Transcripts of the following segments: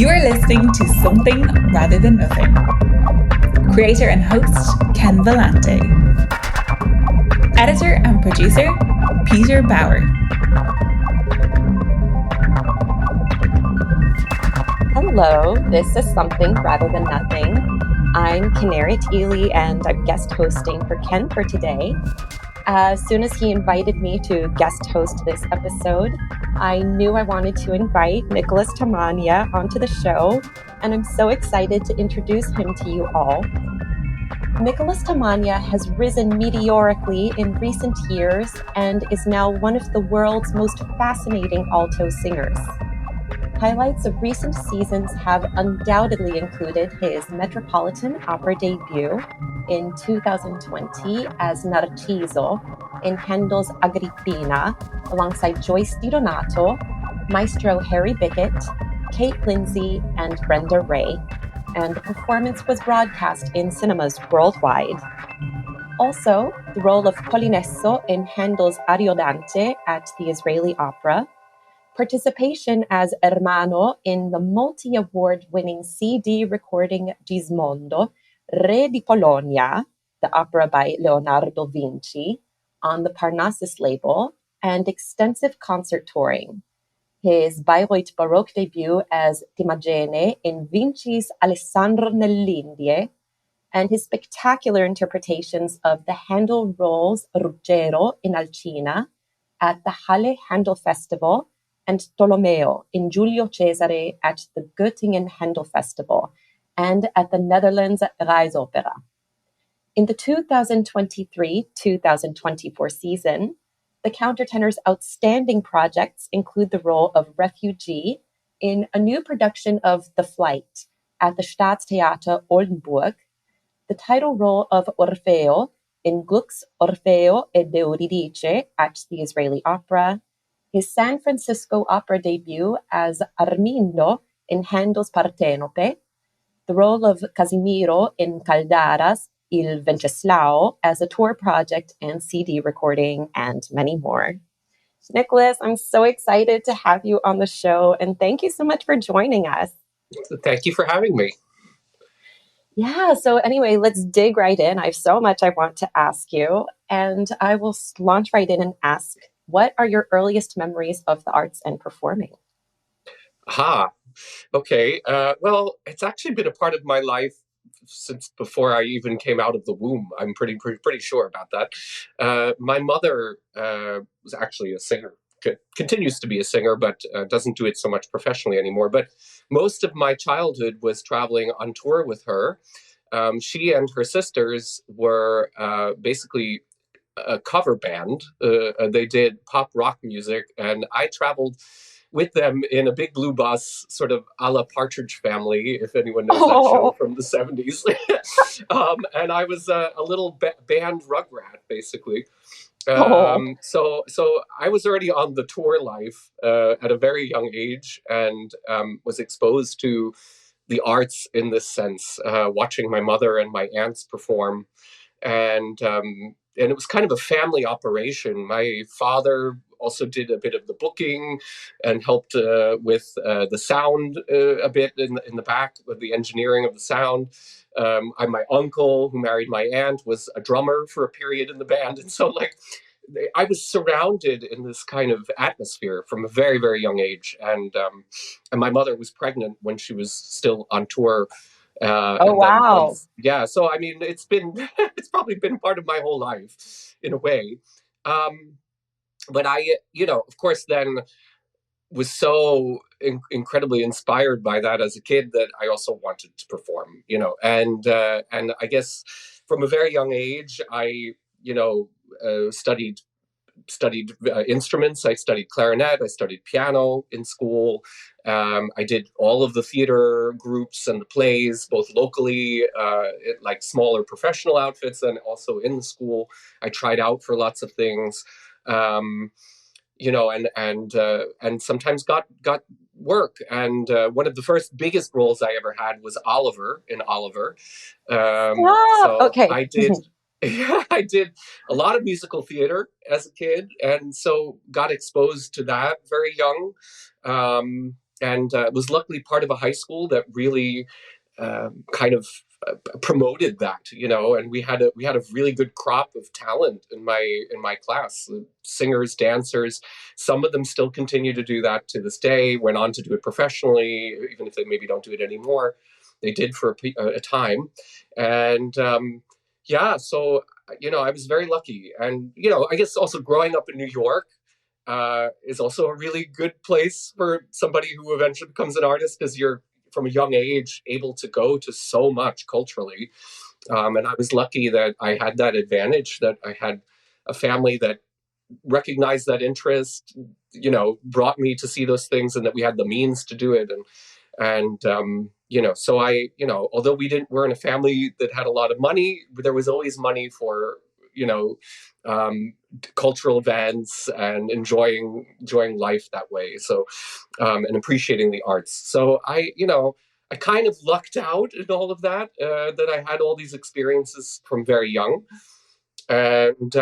You are listening to Something Rather Than Nothing. Creator and host, Ken Vellante. Editor and producer, Peter Bauer. Hello, this is Something Rather Than Nothing. I'm Canary Teely and I'm guest hosting for Ken for today. As soon as he invited me to guest host this episode, I knew I wanted to invite Nicholas Tamagna onto the show, and I'm so excited to introduce him to you all. Nicholas Tamagna has risen meteorically in recent years and is now one of the world's most fascinating alto singers. Highlights of recent seasons have undoubtedly included his Metropolitan Opera debut in 2020 as Narciso in Handel's Agrippina, alongside Joyce DiDonato, Maestro Harry Bickett, Kate Lindsay, and Brenda Ray, and the performance was broadcast in cinemas worldwide. Also, the role of Polinesso in Handel's Ariodante at the Israeli Opera, participation as Ermano in the multi-award-winning CD recording Gismondo, Re di Polonia, the opera by Leonardo Vinci, on the Parnassus label, and extensive concert touring. His Bayreuth Baroque debut as Timagene in Vinci's Alessandro nell'Indie, and his spectacular interpretations of the Handel roles Ruggero in Alcina at the Halle Handel Festival and Tolomeo in Giulio Cesare at the Göttingen Handel Festival and at the Netherlands Reisopera. In the 2023-2024 season, the countertenor's outstanding projects include the role of refugee in a new production of The Flight at the Staatstheater Oldenburg, the title role of Orfeo in Gluck's Orfeo ed Euridice at the Israeli Opera, his San Francisco opera debut as Armindo in Handel's Partenope, the role of Casimiro in Caldara's Il Venceslao as a tour project and CD recording, and many more. Nicholas, I'm so excited to have you on the show, and thank you so much for joining us. Thank you for having me. Yeah, so anyway, let's dig right in. I have so much I want to ask you, and I will launch right in and ask, what are your earliest memories of the arts and performing? Okay. Well, it's actually been a part of my life since before I even came out of the womb. I'm pretty sure about that. My mother was actually a singer. Continues to be a singer, but doesn't do it so much professionally anymore. But most of my childhood was traveling on tour with her. She and her sisters were basically a cover band. They did pop rock music, and I traveled with them in a big blue bus, sort of a la Partridge Family, if anyone knows that show from the 70s. And I was a little band rugrat, basically. So I was already on the tour life at a very young age, and was exposed to the arts in this sense, watching my mother and my aunts perform. And it was kind of a family operation. My father also did a bit of the booking and helped with the sound a bit in the back with the engineering of the sound. My uncle, who married my aunt, was a drummer for a period in the band. And so I was surrounded in this kind of atmosphere from a very, very young age. And my mother was pregnant when she was still on tour. Wow. Yeah. So, I mean, it's probably been part of my whole life in a way. But I, of course, then was so incredibly inspired by that as a kid that I also wanted to perform, and I guess from a very young age, I, studied instruments. I studied clarinet. I studied piano in school. I did all of the theater groups and the plays, both locally, like smaller professional outfits, and also in the school. I tried out for lots of things, and sometimes got work. And one of the first biggest roles I ever had was Oliver in Oliver. Okay. I did. I did a lot of musical theater as a kid, and so got exposed to that very young. was luckily part of a high school that really kind of promoted that, and we had a really good crop of talent in my class, singers, dancers. Some of them still continue to do that to this day, went on to do it professionally, even if they maybe don't do it anymore. They did for a time. And yeah, so I was very lucky. And I guess also growing up in New York is also a really good place for somebody who eventually becomes an artist, because you're from a young age able to go to so much culturally. And I was lucky that I had that advantage, that I had a family that recognized that interest, brought me to see those things, and that we had the means to do it. And so although we're in a family that had a lot of money, there was always money for, you know, um, cultural events and enjoying life that way. So, and appreciating the arts. So I kind of lucked out in all of that, that I had all these experiences from very young. And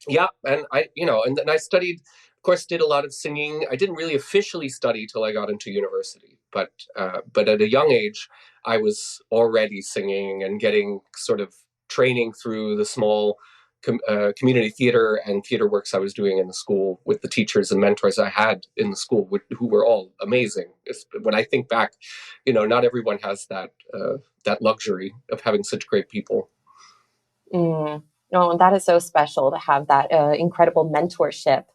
yeah, and and then I studied, of course, did a lot of singing. I didn't really officially study till I got into university, but at a young age, I was already singing and getting sort of training through the small community theater and theater works I was doing in the school with the teachers and mentors I had in the school, who were all amazing. When I think back, not everyone has that luxury of having such great people. Mm. Oh, that is so special to have that incredible mentorship.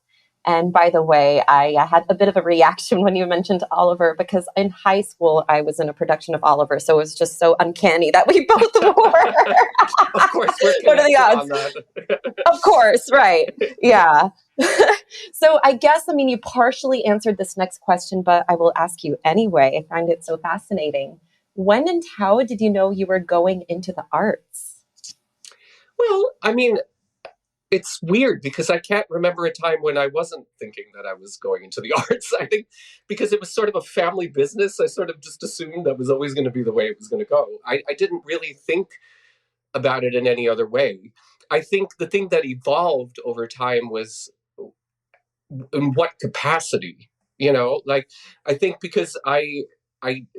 And by the way, I had a bit of a reaction when you mentioned Oliver, because in high school, I was in a production of Oliver. So it was just so uncanny that we both were. Of course, we're What are the connected odds? on that. Of course, right. Yeah. So I guess, I mean, you partially answered this next question, but I will ask you anyway. I find it so fascinating. When and how did you know you were going into the arts? Well, I mean, it's weird because I can't remember a time when I wasn't thinking that I was going into the arts. I think because it was sort of a family business, I sort of just assumed that was always going to be the way it was going to go. I didn't really think about it in any other way. I think the thing that evolved over time was in what capacity, like I think because I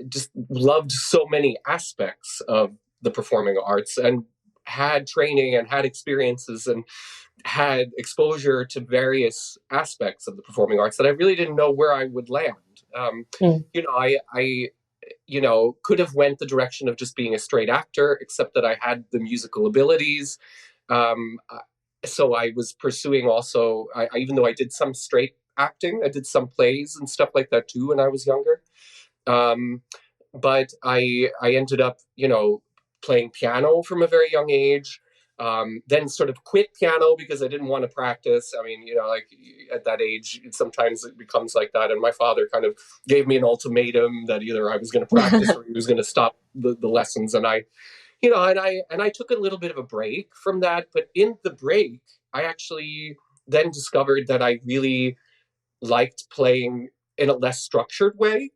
just loved so many aspects of the performing arts, and had training and had experiences and had exposure to various aspects of the performing arts, that I really didn't know where I would land. Mm. I could have went the direction of just being a straight actor, except that I had the musical abilities. Um, so I was pursuing also, even though I did some straight acting, I did some plays and stuff like that too when I was younger. Um, but I ended up, playing piano from a very young age. Then sort of quit piano because I didn't want to practice. I mean, like at that age, sometimes it becomes like that. And my father kind of gave me an ultimatum that either I was going to practice or he was going to stop the lessons. And I took a little bit of a break from that. But in the break, I actually then discovered that I really liked playing in a less structured way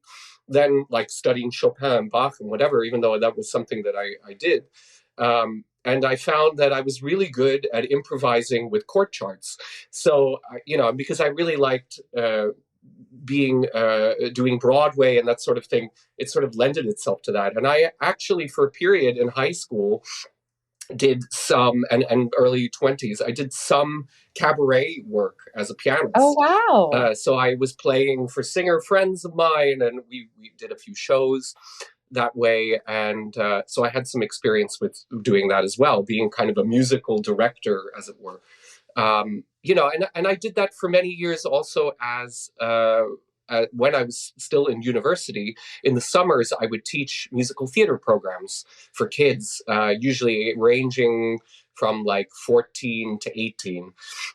than like studying Chopin and Bach and whatever, even though that was something that I did. And I found that I was really good at improvising with chord charts. So, because I really liked doing Broadway and that sort of thing, it sort of lended itself to that. And I actually, for a period in high school, did some, and early 20s, I did some cabaret work as a Oh, pianist. wow. So I was playing for singer friends of mine, and we did a few shows that way. And so I had some experience with doing that as well, being kind of a musical director, as it were. And I did that for many years also as when I was still in university. In the summers, I would teach musical theater programs for kids, usually ranging from like 14 to 18.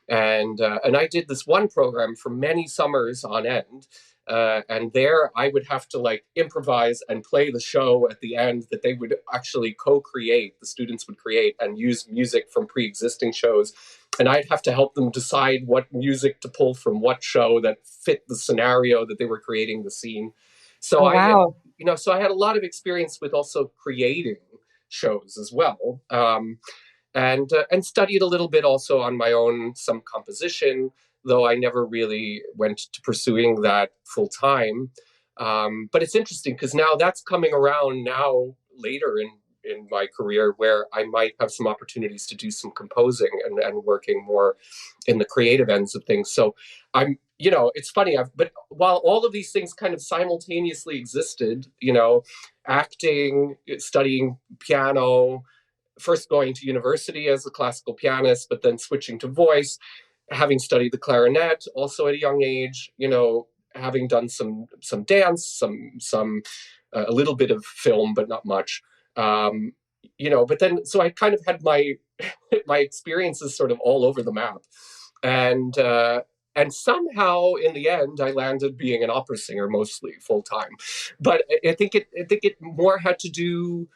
And I did this one program for many summers on end. And there I would have to like improvise and play the show at the end that they would actually co-create, the students would create and use music from pre-existing shows. And I'd have to help them decide what music to pull from what show that fit the scenario that they were creating, the scene. So Oh, wow. so I had a lot of experience with also creating shows as well. And studied a little bit also on my own, some composition, though I never really went to pursuing that full time. But it's interesting because now that's coming around now later in my career where I might have some opportunities to do some composing and working more in the creative ends of things. So I'm, it's funny, but while all of these things kind of simultaneously existed, acting, studying piano, first going to university as a classical pianist, but then switching to voice, having studied the clarinet also at a young age, having done some dance, some a little bit of film, but not much. Um, but then so I kind of had my my experiences sort of all over the map, and and somehow in the end I landed being an opera singer mostly full time. But I think it more had to do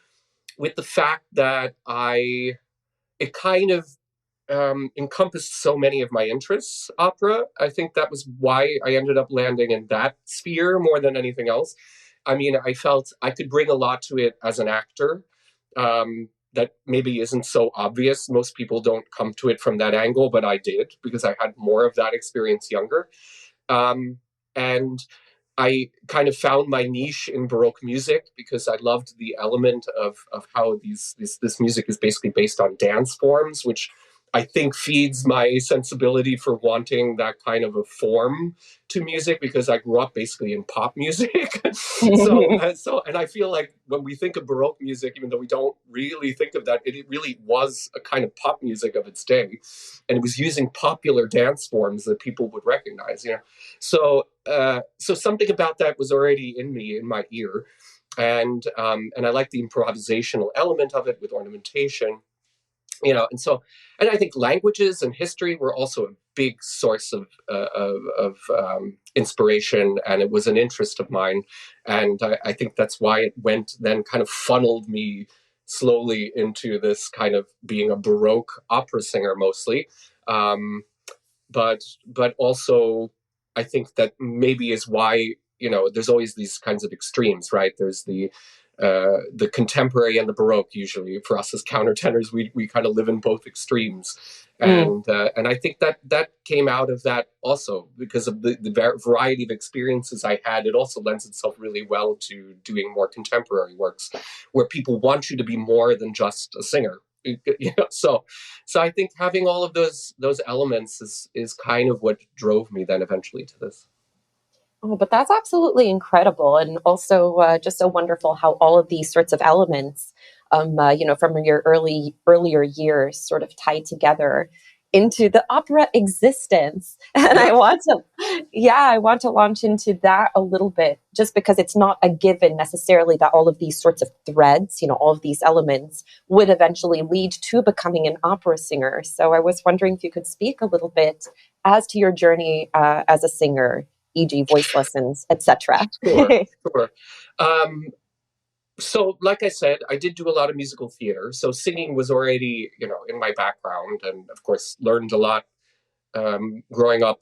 with the fact that it kind of encompassed so many of my interests, opera. I think that was why I ended up landing in that sphere more than anything else. I mean, I felt I could bring a lot to it as an actor that maybe isn't so obvious. Most people don't come to it from that angle, but I did because I had more of that experience younger. And I kind of found my niche in Baroque music because I loved the element of how this music is basically based on dance forms, which I think feeds my sensibility for wanting that kind of a form to music because I grew up basically in pop music. And I feel like when we think of Baroque music, even though we don't really think of that, it really was a kind of pop music of its day, and it was using popular dance forms that people would recognize. So something about that was already in me, in my ear, and I like the improvisational element of it with ornamentation, and I think languages and history were also a big source of inspiration, and it was an interest of mine, and I think that's why it went then kind of funneled me slowly into this kind of being a Baroque opera singer mostly. Um, but also I think that maybe is why there's always these kinds of extremes, right? There's the contemporary and the Baroque. Usually, for us as countertenors, we kind of live in both extremes, and I think that came out of that also because of the variety of experiences I had. It also lends itself really well to doing more contemporary works, where people want you to be more than just a singer. So I think having all of those elements is kind of what drove me then eventually to this. Oh, but that's absolutely incredible, and also just so wonderful how all of these sorts of elements, from your earlier years, sort of tie together into the opera existence. And Yeah, I want to launch into that a little bit, just because it's not a given necessarily that all of these sorts of threads, all of these elements would eventually lead to becoming an opera singer. So I was wondering if you could speak a little bit as to your journey as a singer, e.g., voice lessons, etc. sure, sure. Um, so, like I said, I did do a lot of musical theater. So singing was already, in my background, and of course, learned a lot growing up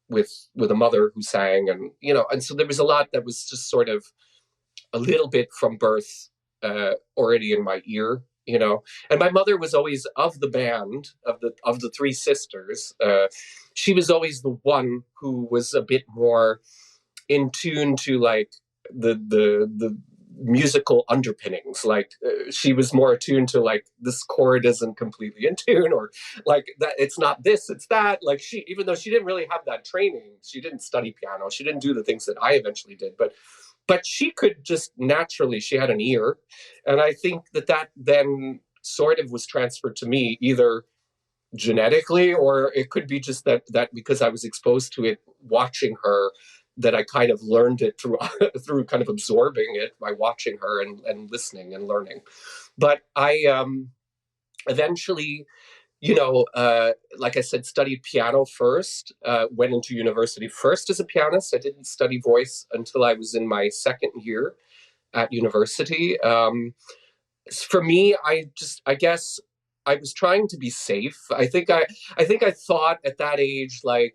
with a mother who sang, and so there was a lot that was just sort of a little bit from birth already in my ear. And my mother was always of the band of the three sisters. She was always the one who was a bit more in tune to like the musical underpinnings. Like she was more attuned to like this chord isn't completely in tune, or like that it's not this, it's that. Like she, even though she didn't really have that training, she didn't study piano, she didn't do the things that I eventually did, but she could just naturally, she had an ear. And I think that then sort of was transferred to me either genetically, or it could be just that because I was exposed to it watching her, that I kind of learned it through through kind of absorbing it by watching her and listening and learning. But I eventually, like I said, studied piano first, went into university first as a pianist. I didn't study voice until I was in my second year at university. For me, I guess I was trying to be safe. I think I thought at that age, like,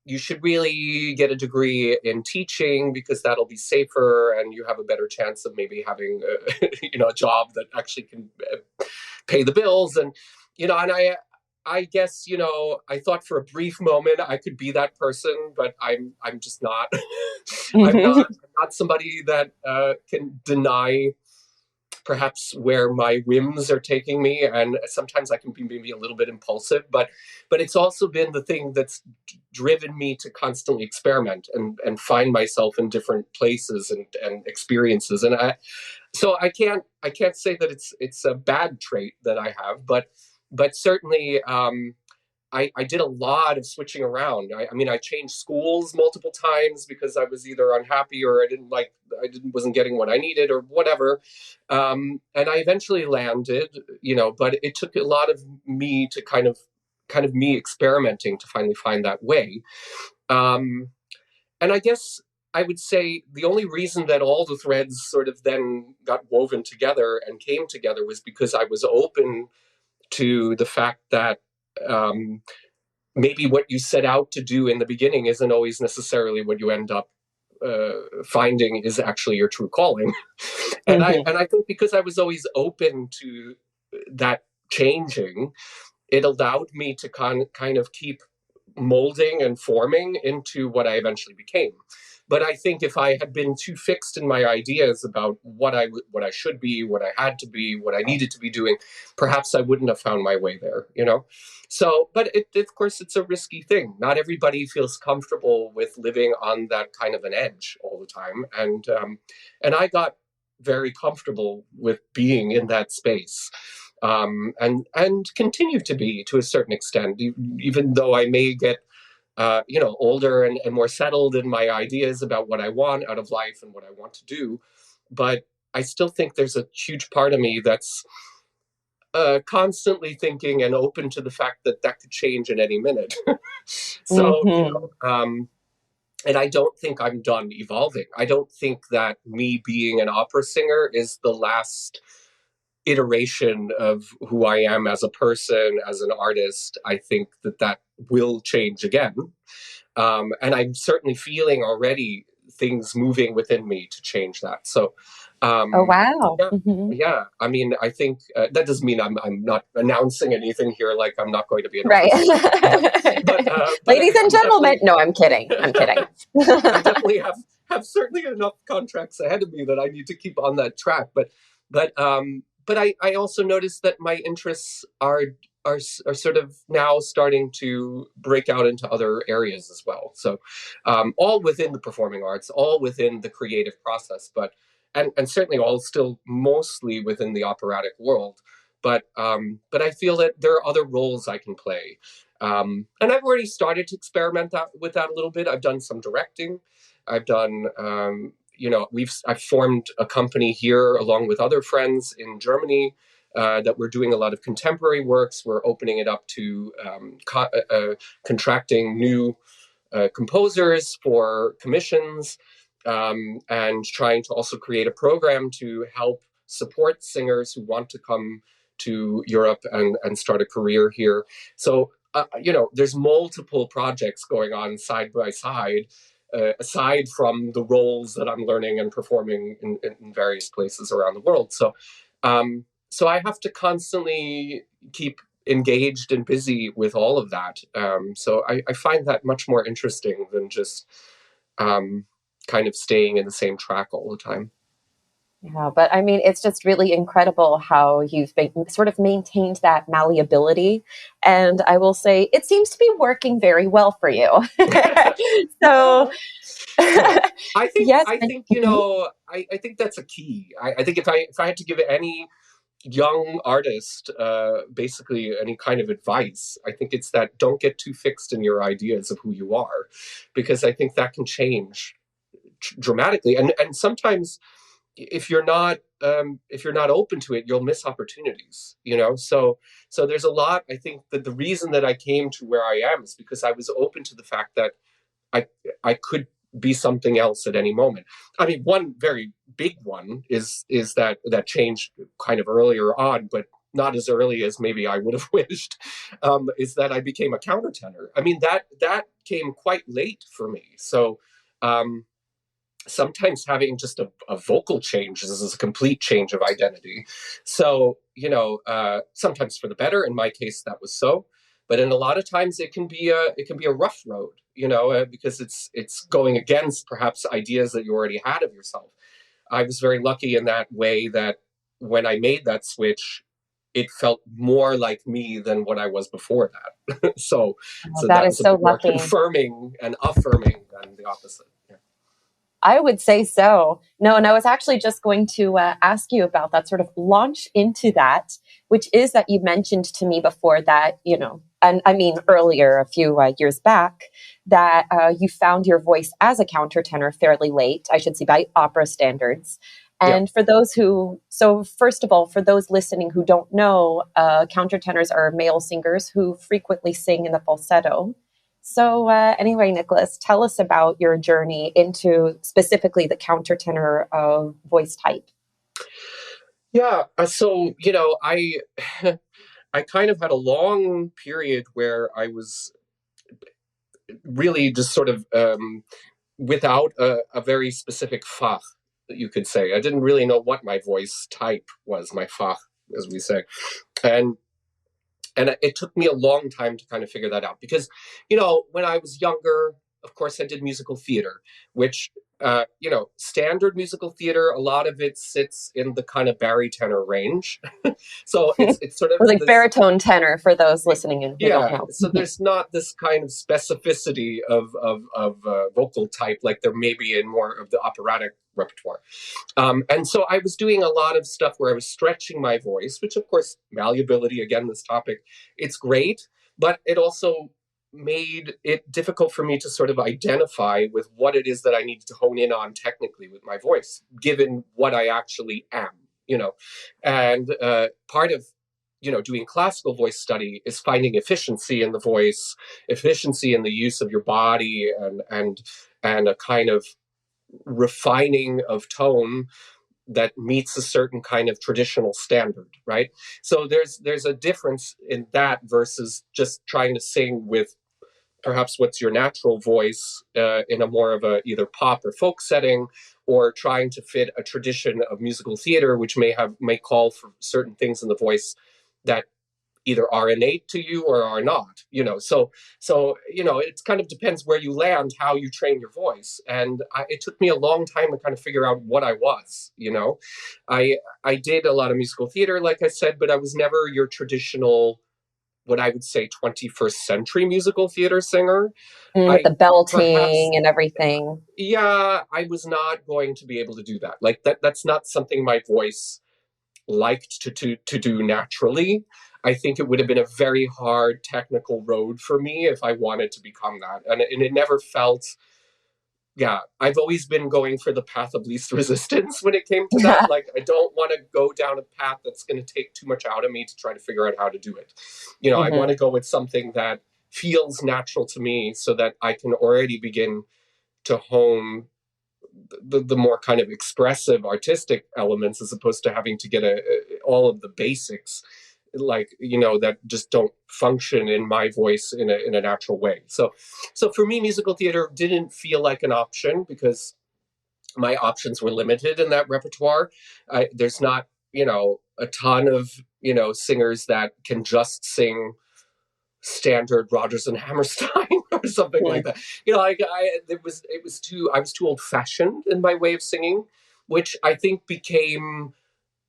you should really get a degree in teaching because that'll be safer and you have a better chance of maybe having a, a job that actually can pay the bills. And I guess, I thought for a brief moment I could be that person, but I'm just not. Hmm. I'm not somebody that can deny perhaps where my whims are taking me, and sometimes I can be maybe a little bit impulsive, but it's also been the thing that's driven me to constantly experiment and find myself in different places and experiences. And I can't say that it's a bad trait that I have, but certainly I did a lot of switching around. I mean, I changed schools multiple times because I was either unhappy or wasn't getting what I needed or whatever. And I eventually landed, but it took a lot of me to kind of me experimenting to finally find that way. Um, and I guess I would say the only reason that all the threads sort of then got woven together and came together was because I was open to the fact that um, maybe what you set out to do in the beginning isn't always necessarily what you end up finding is actually your true calling. and I Hmm. and I think because I was always open to that changing, it allowed me to kind of keep molding and forming into what I eventually became. But I think if I had been too fixed in my ideas about what I should be, what I had to be, what I needed to be doing, perhaps I wouldn't have found my way there. So, but of course, it's a risky thing. Not everybody feels comfortable with living on that kind of an edge all the time, and I got very comfortable with being in that space, and continue to be to a certain extent, even though I may get older and more settled in my ideas about what I want out of life and what I want to do. But I still think there's a huge part of me that's constantly thinking and open to the fact that that could change in any minute. So, Hmm. and I don't think I'm done evolving. I don't think that me being an opera singer is the last iteration of who I am as a person, as an artist. I think that will change again. And I'm certainly feeling already things moving within me to change that. So, Oh, um, wow. yeah, Hmm. yeah. I mean, I think that doesn't mean I'm not announcing anything here. Like I'm not going to be an Right. opera singer, but Ladies and I'm gentlemen. definitely No, I'm kidding. I'm kidding. I definitely have certainly enough contracts ahead of me that I need to keep on that track. But I also noticed that my interests are sort of now starting to break out into other areas as well. So all within the performing arts, all within the creative process, and certainly all still mostly within the operatic world. But I feel that there are other roles I can play, and I've already started to experiment with that a little bit. I've done some directing. I've done, I've formed a company here along with other friends in Germany that we're doing a lot of contemporary works. We're opening it up to contracting new composers for commissions, and trying to also create a program to help support singers who want to come to Europe and start a career here. So, there's multiple projects going on side by side, aside from the roles that I'm learning and performing in various places around the world. So I have to constantly keep engaged and busy with all of that. So I find that much more interesting than just um, kind of staying in the same track all the time. Yeah, but I mean, it's just really incredible how you've sort of maintained that malleability. And I will say it seems to be working very well for you. So, Yeah, yeah. I think yes. I think Mhm. I think that's a key. I think if I had to give any young artist basically any kind of advice, I think it's that don't get too fixed in your ideas of who you are, because I think that can change dramatically, and sometimes if you're not open to it, you'll miss opportunities. So there's a lot. I think that the reason that I came to where I am is because I was open to the fact that I I could be something else at any moment. I mean, one very big one is that changed kind of earlier on, but not as early as maybe I would have wished. Is that I became a countertenor. I mean, that came quite late for me. So um, sometimes having just a vocal change is a complete change of identity. So sometimes for the better. In my case, that was so. But in a lot of times it can be a rough road, because it's going against perhaps ideas that you already had of yourself. I was very lucky in that way that when I made that switch, it felt more like me than what I was before that. So That that is was a so bit more lucky. confirming and affirming than the opposite. Yeah. I would say so. No, and I was actually just going to ask you about that, sort of launch into that, which is that you mentioned to me before that, and I mean earlier, a few years back, that you found your voice as a countertenor fairly late, I should say by opera standards. Yeah. And so first of all, for those listening who don't know, countertenors are male singers who frequently sing in the falsetto. So, anyway, Nicholas, tell us about your journey into specifically the countertenor voice type. Yeah. So, I kind of had a long period where I was really just sort of without a very specific fach that you could say. I didn't really know what my voice type was, my fach, as we say. And it took me a long time to kind of figure that out because, when I was younger, of course, I did musical theater, which, standard musical theater, a lot of it sits in the kind of barytenor range. So it's sort of Like this. baritone tenor for those listening and who don't Yeah, know. so there's not this kind of specificity of vocal type like there may be in more of the operatic repertoire. And so I was doing a lot of stuff where I was stretching my voice, which of course, malleability, again, this topic, it's great, but it also made it difficult for me to sort of identify with what it is that I needed to hone in on technically with my voice, given what I actually am. And part of doing classical voice study is finding efficiency in the voice, efficiency in the use of your body, and a kind of refining of tone that meets a certain kind of traditional standard, right? So there's a difference in that versus just trying to sing with perhaps what's your natural voice in a more of a either pop or folk setting, or trying to fit a tradition of musical theater which may call for certain things in the voice that either are innate to you or are not, so it kind of depends where you land, how you train your voice. And it took me a long time to kind of figure out what I was. I did a lot of musical theater, like I said, but I was never your traditional, what I would say, 21st century musical theater singer. With I the belting perhaps and everything. Yeah, I was not going to be able to do that. Like that's not something my voice liked to do naturally. I think it would have been a very hard technical road for me if I wanted to become that. And it never felt, yeah, I've always been going for the path of least resistance when it came to that. Like, I don't want to go down a path that's going to take too much out of me to try to figure out how to do it. I want to go with something that feels natural to me so that I can already begin to hone the more kind of expressive artistic elements, as opposed to having to get all of the basics, like that just don't function in my voice in a natural way. So for me, musical theater didn't feel like an option because my options were limited in that repertoire. There's not a ton of singers that can just sing standard Rodgers and Hammerstein or something like that. I was too old fashioned in my way of singing, which I think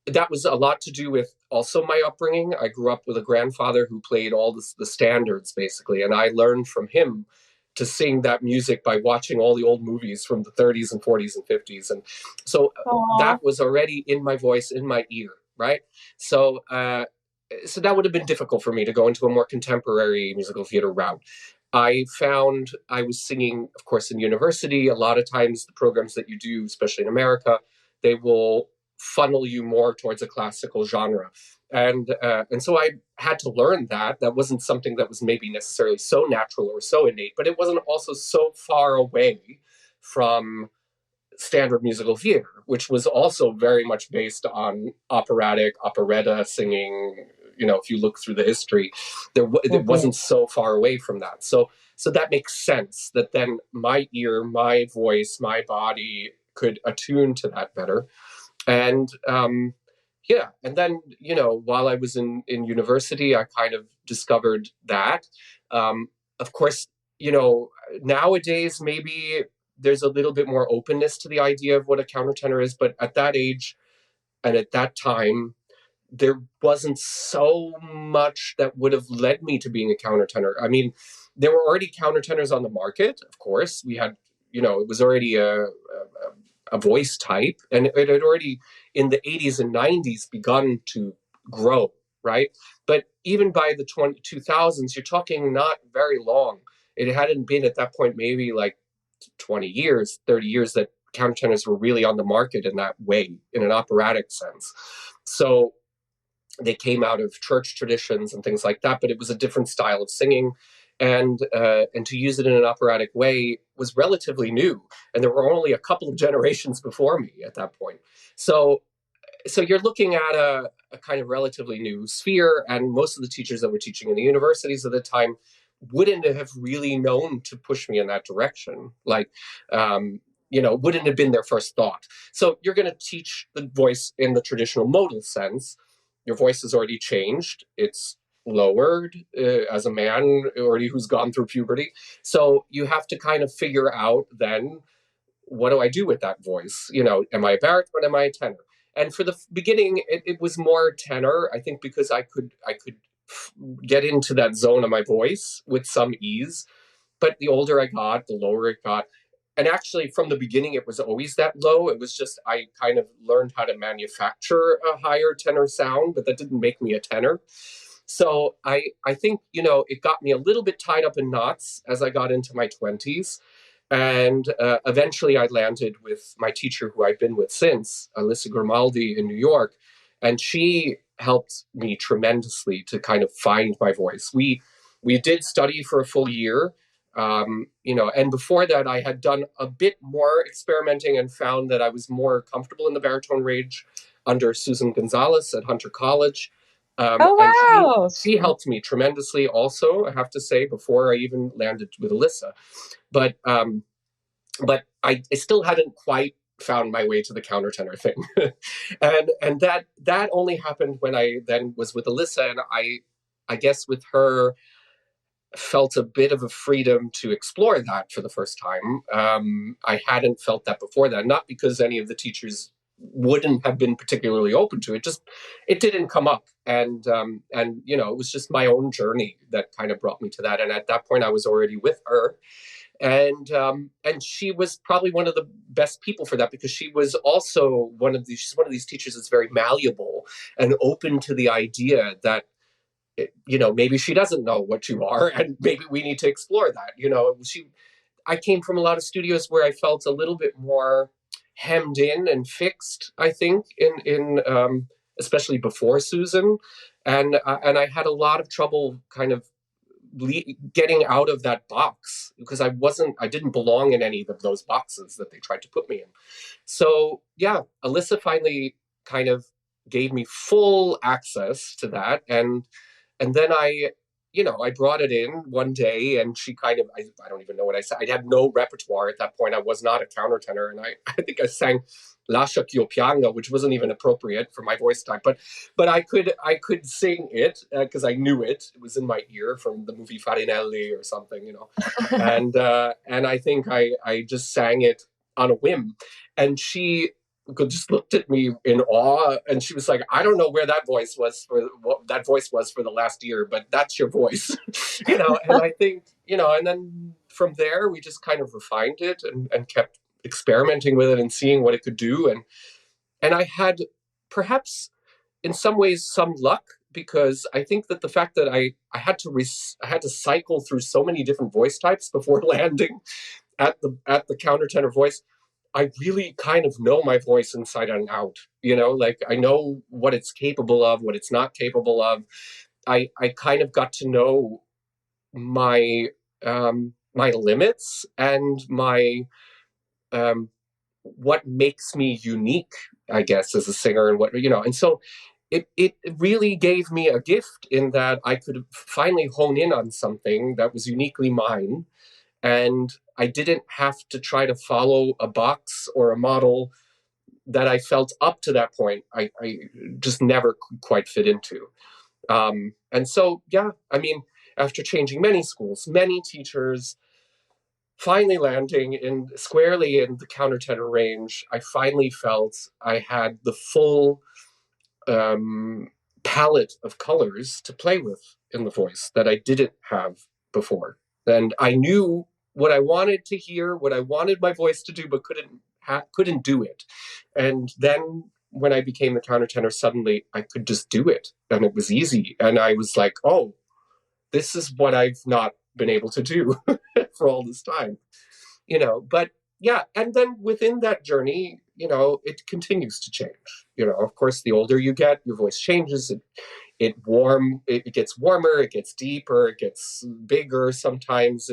that was a lot to do with also my upbringing. I grew up with a grandfather who played all the standards basically, and I learned from him to sing that music by watching all the old movies from the 30s and 40s and 50s, and so Aww. that was already in my voice, in my ear, right? So that would have been difficult for me to go into a more contemporary musical theater route. I found I was singing, of course, in university. A lot of times, the programs that you do, especially in America, they will funnel you more towards a classical genre, and so I had to learn that. That wasn't something that was maybe necessarily so natural or so innate, but it wasn't also so far away from standard musical theater, which was also very much based on operatic, operetta singing. If you look through the history, it wasn't so far away from that. So that makes sense that then my ear, my voice, my body could attune to that better. And yeah, and then while I was in university, I kind of discovered that. Of course, you know, nowadays maybe there's a little bit more openness to the idea of what a countertenor is, but at that age and at that time, there wasn't so much that would have led me to being a countertenor. I mean, there were already countertenors on the market. Of course, we had, it was already a voice type, and it had already in the 80s and 90s begun to grow, right? But even by the 2000s, you're talking not very long. It hadn't been at that point maybe like 20 years, 30 years that countertenors were really on the market in that way, in an operatic sense. So they came out of church traditions and things like that, but it was a different style of singing. And to use it in an operatic way was relatively new. And there were only a couple of generations before me at that point. So you're looking at a kind of relatively new sphere, and most of the teachers that were teaching in the universities at the time wouldn't have really known to push me in that direction. Like, wouldn't have been their first thought. So you're going to teach the voice in the traditional modal sense. Your voice has already changed. It's lowered as a man already who's gone through puberty. So you have to kind of figure out then, what do I do with that voice? Am I a baritone? Am I a tenor? And for the beginning, it was more tenor, I think, because I could get into that zone of my voice with some ease. But the older I got, the lower it got. And actually, from the beginning, it was always that low. It was just I kind of learned how to manufacture a higher tenor sound, but that didn't make me a tenor. So I think, it got me a little bit tied up in knots as I got into my 20s. And eventually I landed with my teacher, who I've been with since, Alyssa Grimaldi in New York. And she helped me tremendously to kind of find my voice. We did study for a full year, and before that I had done a bit more experimenting and found that I was more comfortable in the baritone range under Susan Gonzalez at Hunter College. Oh, And wow. she helped me tremendously also, I have to say, before I even landed with Alyssa. But I still hadn't quite found my way to the countertenor thing. and that only happened when I then was with Alyssa, and I guess with her felt a bit of a freedom to explore that for the first time. I hadn't felt that before that, not because any of the teachers wouldn't have been particularly open to it, just it didn't come up. And it was just my own journey that kind of brought me to that. And at that point I was already with her, and she was probably one of the best people for that, because she was also she's one of these teachers that's very malleable and open to the idea that maybe she doesn't know what you are, and maybe we need to explore that. I came from a lot of studios where I felt a little bit more hemmed in and fixed, I think, in especially before Susan, and I had a lot of trouble kind of getting out of that box, because I didn't belong in any of those boxes that they tried to put me in. So yeah, Alyssa finally kind of gave me full access to that, and then I brought it in one day, and she kind of, I don't even know what I said. I had no repertoire at that point. I was not a countertenor, and I think I sang Lascia Ch'io Pianga, which wasn't even appropriate for my voice type, but I could sing it because I knew it. It was in my ear from the movie Farinelli or something, and I think I just sang it on a whim, and she just looked at me in awe, and she was like, I don't know where that voice was for what that voice was for the last year, but that's your voice. And I think, and then from there we just kind of refined it and kept experimenting with it and seeing what it could do. And I had perhaps in some ways some luck, because I think that the fact that I had to cycle through so many different voice types before landing at the countertenor voice, I really kind of know my voice inside and out. Like I know what it's capable of, what it's not capable of. I kind of got to know my my limits and my what makes me unique, I guess, as a singer, and and so it really gave me a gift in that I could finally hone in on something that was uniquely mine, and I didn't have to try to follow a box or a model that I felt up to that point, I just never quite fit into. And so, yeah, I mean, after changing many schools, many teachers, finally landing in squarely in the countertenor range, I finally felt I had the full um, palette of colors to play with in the voice that I didn't have before. And I knew what I wanted to hear, what I wanted my voice to do, but couldn't do it. And then when I became the countertenor, suddenly I could just do it, and it was easy. And I was like, oh, this is what I've not been able to do for all this time, But yeah, and then within that journey, it continues to change. Of course, the older you get, your voice changes. It gets warmer, it gets deeper, it gets bigger. Sometimes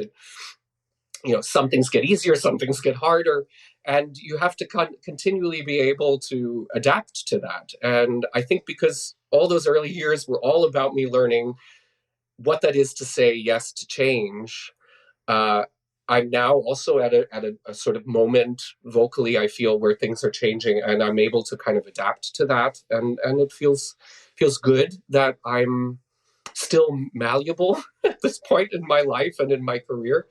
some things get easier, some things get harder, and you have to continually be able to adapt to that. And I think because all those early years were all about me learning what that is to say yes to change. I'm now also at a sort of moment vocally, I feel, where things are changing, and I'm able to kind of adapt to that, and it feels good that I'm still malleable at this point in my life and in my career.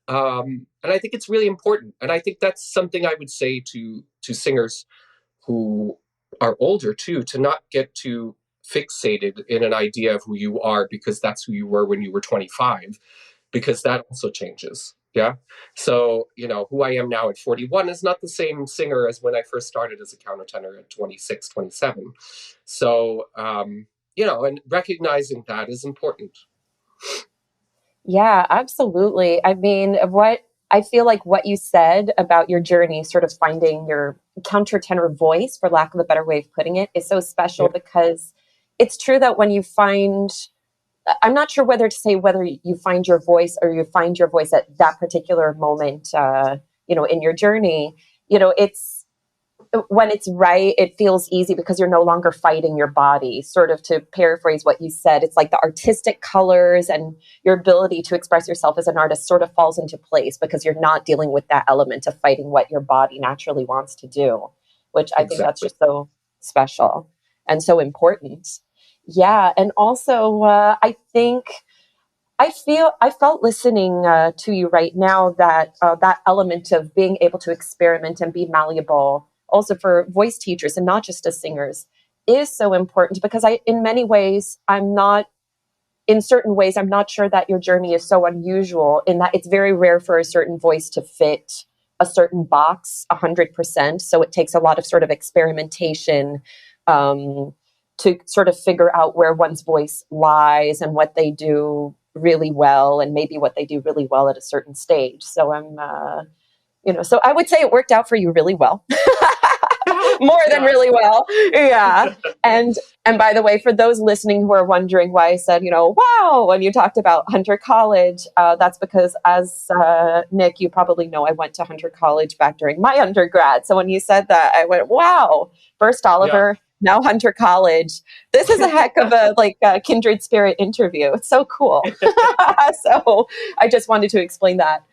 And I think it's really important, and I think that's something I would say to singers who are older too, to not get too fixated in an idea of who you are because that's who you were when you were 25, because that also changes. Yeah. So, who I am now at 41 is not the same singer as when I first started as a countertenor at 26, 27. So, and recognizing that is important. Yeah, absolutely. I mean, I feel like what you said about your journey, sort of finding your countertenor voice, for lack of a better way of putting it, is so special Yeah. because it's true that when you find, I'm not sure whether to say whether you find your voice or you find your voice at that particular moment, in your journey, it's, when it's right, it feels easy because you're no longer fighting your body. Sort of to paraphrase what you said, it's like the artistic colors and your ability to express yourself as an artist sort of falls into place because you're not dealing with that element of fighting what your body naturally wants to do, which I think that's Exactly. just so special and so important. Yeah. And also, I felt listening to you right now that that element of being able to experiment and be malleable, also for voice teachers and not just as singers, is so important because in many ways, in certain ways, I'm not sure that your journey is so unusual in that it's very rare for a certain voice to fit a certain box 100%. So it takes a lot of sort of experimentation um, to sort of figure out where one's voice lies and what they do really well and maybe what they do really well at a certain stage. So so I would say it worked out for you really well. More than really well. Yeah. And by the way, for those listening who are wondering why I said, wow, when you talked about Hunter College, that's because as Nick, you probably know, I went to Hunter College back during my undergrad. So when you said that, I went, wow, first Oliver, now Hunter College. This is a heck of a kindred spirit interview. It's so cool. So I just wanted to explain that.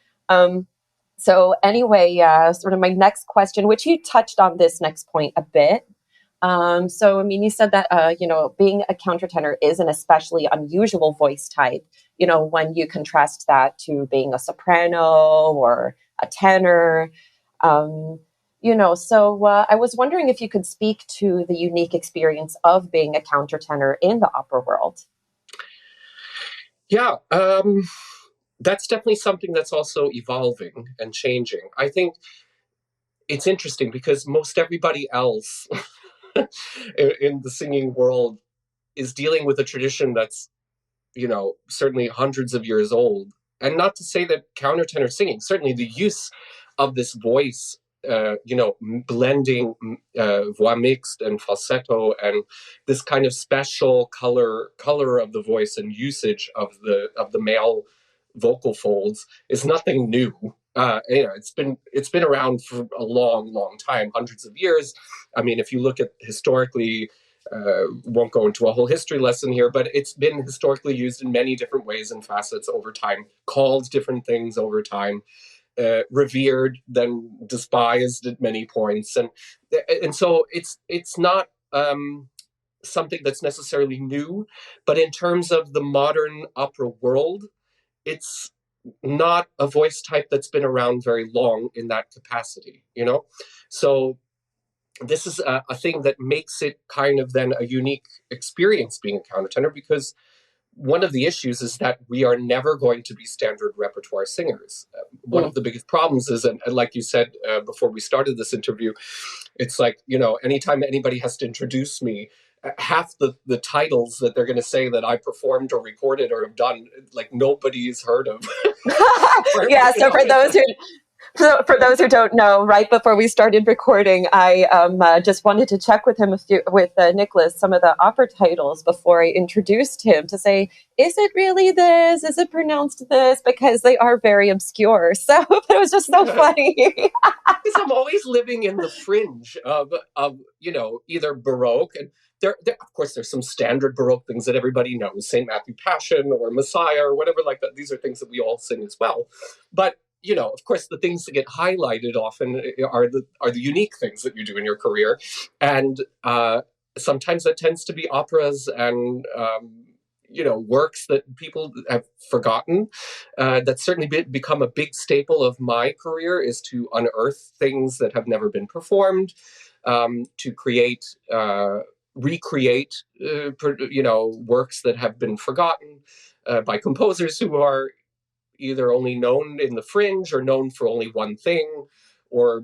So anyway, sort of my next question, which you touched on this next point a bit. So, I mean, you said that, being a countertenor is an especially unusual voice type, when you contrast that to being a soprano or a tenor. So I was wondering if you could speak to the unique experience of being a countertenor in the opera world. Yeah. That's definitely something that's also evolving and changing. I think it's interesting because most everybody else in the singing world is dealing with a tradition that's, certainly hundreds of years old. And not to say that countertenor singing, certainly the use of this voice, blending voix mixte and falsetto and this kind of special color of the voice and usage of the male vocal folds is nothing new. It's been around for a long time, hundreds of years. I mean, if you look at historically, won't go into a whole history lesson here, but it's been historically used in many different ways and facets over time, called different things over time. revered than despised at many points, and so it's not something that's necessarily new, but in terms of the modern opera world, it's not a voice type that's been around very long in that capacity, So this is a thing that makes it kind of then a unique experience being a countertenor, because one of the issues is that we are never going to be standard repertoire singers. One of the biggest problems is, and like you said before we started this interview, it's like, anytime anybody has to introduce me, half the titles that they're going to say that I performed or recorded or have done, like nobody's heard of. Yeah, so for those who don't know, right before we started recording, I just wanted to check with him with Nicholas some of the opera titles before I introduced him to say, is it really this? Is it pronounced this? Because they are very obscure. So it was just so funny. Because I'm always living in the fringe of either Baroque, and there, of course, there's some standard Baroque things that everybody knows, St. Matthew Passion or Messiah or whatever like that. These are things that we all sing as well. But of course, the things that get highlighted often are the unique things that you do in your career, and sometimes that tends to be operas and works that people have forgotten. That's certainly become a big staple of my career, is to unearth things that have never been performed, to recreate, works that have been forgotten by composers who are either only known in the fringe or known for only one thing, or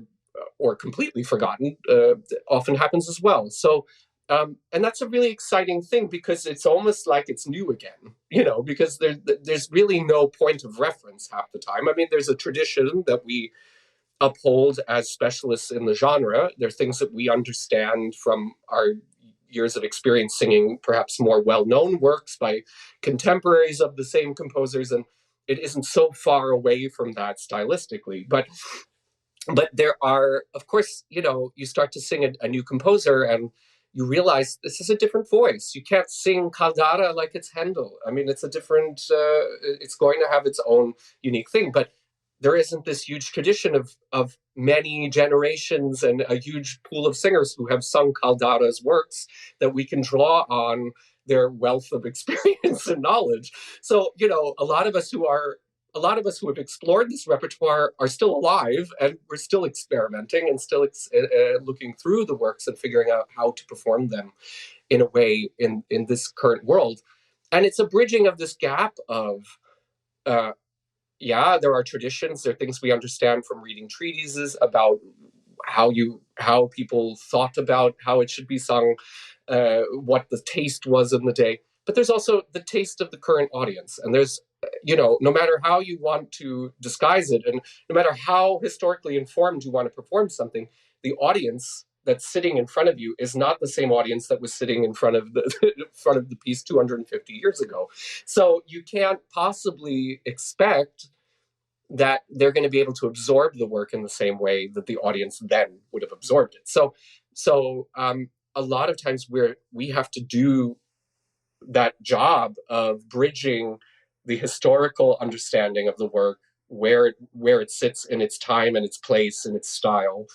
completely forgotten. Often happens as well. So, and that's a really exciting thing, because it's almost like it's new again, because there's really no point of reference half the time. I mean, there's a tradition that we uphold as specialists in the genre. There are things that we understand from our years of experience singing perhaps more well-known works by contemporaries of the same composers, and it isn't so far away from that stylistically. But there are, of course, you start to sing a new composer and you realize this is a different voice. You can't sing Caldara like it's Handel. I mean, it's a different, it's going to have its own unique thing, but there isn't this huge tradition of many generations and a huge pool of singers who have sung Caldara's works that we can draw on their wealth of experience and knowledge. So, a lot of us who have explored this repertoire are still alive, and we're still experimenting and still looking through the works and figuring out how to perform them in a way in this current world. And it's a bridging of this gap of, there are traditions, there are things we understand from reading treatises about how people thought about how it should be sung, what the taste was in the day. But there's also the taste of the current audience. And there's, no matter how you want to disguise it, and no matter how historically informed you want to perform something, the audience that's sitting in front of you is not the same audience that was sitting in front of the piece 250 years ago. So you can't possibly expect that they're going to be able to absorb the work in the same way that the audience then would have absorbed it. So a lot of times we have to do that job of bridging the historical understanding of the work, where it sits in its time and its place and its style,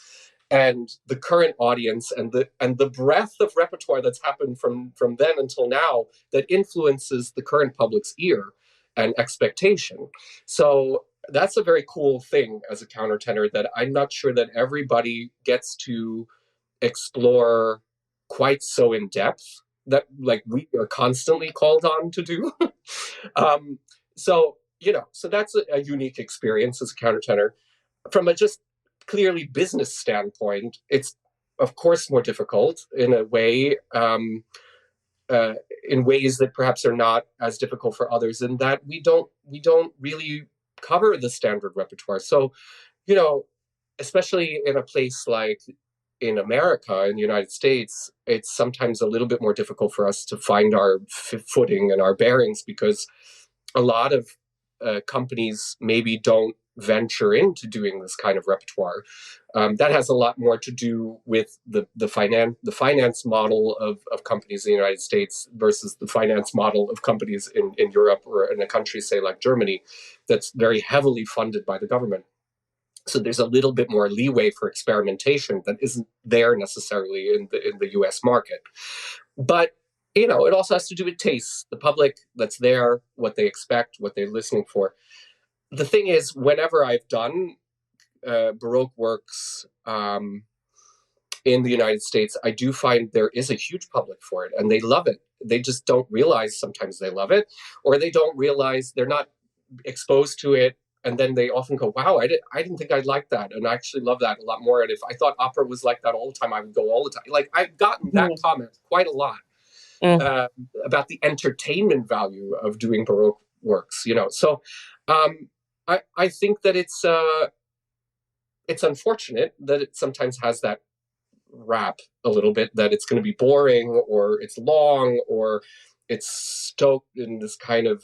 and the current audience, and the breadth of repertoire that's happened from then until now that influences the current public's ear and expectation. So that's a very cool thing as a countertenor that I'm not sure that everybody gets to explore quite so in depth, that like we are constantly called on to do. So that's a unique experience as a countertenor. From a just clearly business standpoint, it's of course more difficult in a way, in ways that perhaps are not as difficult for others, in that we don't really cover the standard repertoire. So, especially in a place like in America, in the United States, it's sometimes a little bit more difficult for us to find our footing and our bearings, because a lot of companies maybe don't venture into doing this kind of repertoire. That has a lot more to do with the finance model of companies in the United States versus the finance model of companies in Europe, or in a country, say, like Germany, that's very heavily funded by the government. So there's a little bit more leeway for experimentation that isn't there necessarily in the US market. But it also has to do with tastes, the public that's there, what they expect, what they're listening for. The thing is, whenever I've done Baroque works in the United States, I do find there is a huge public for it, and they love it. They just don't realize sometimes they love it, or they don't realize they're not exposed to it. And then they often go, wow, I didn't think I'd like that. And I actually love that a lot more. And if I thought opera was like that all the time, I would go all the time. Like, I've gotten that comment quite a lot about the entertainment value of doing Baroque works, So I think that it's unfortunate that it sometimes has that rap a little bit, that it's going to be boring, or it's long, or it's stoked in this kind of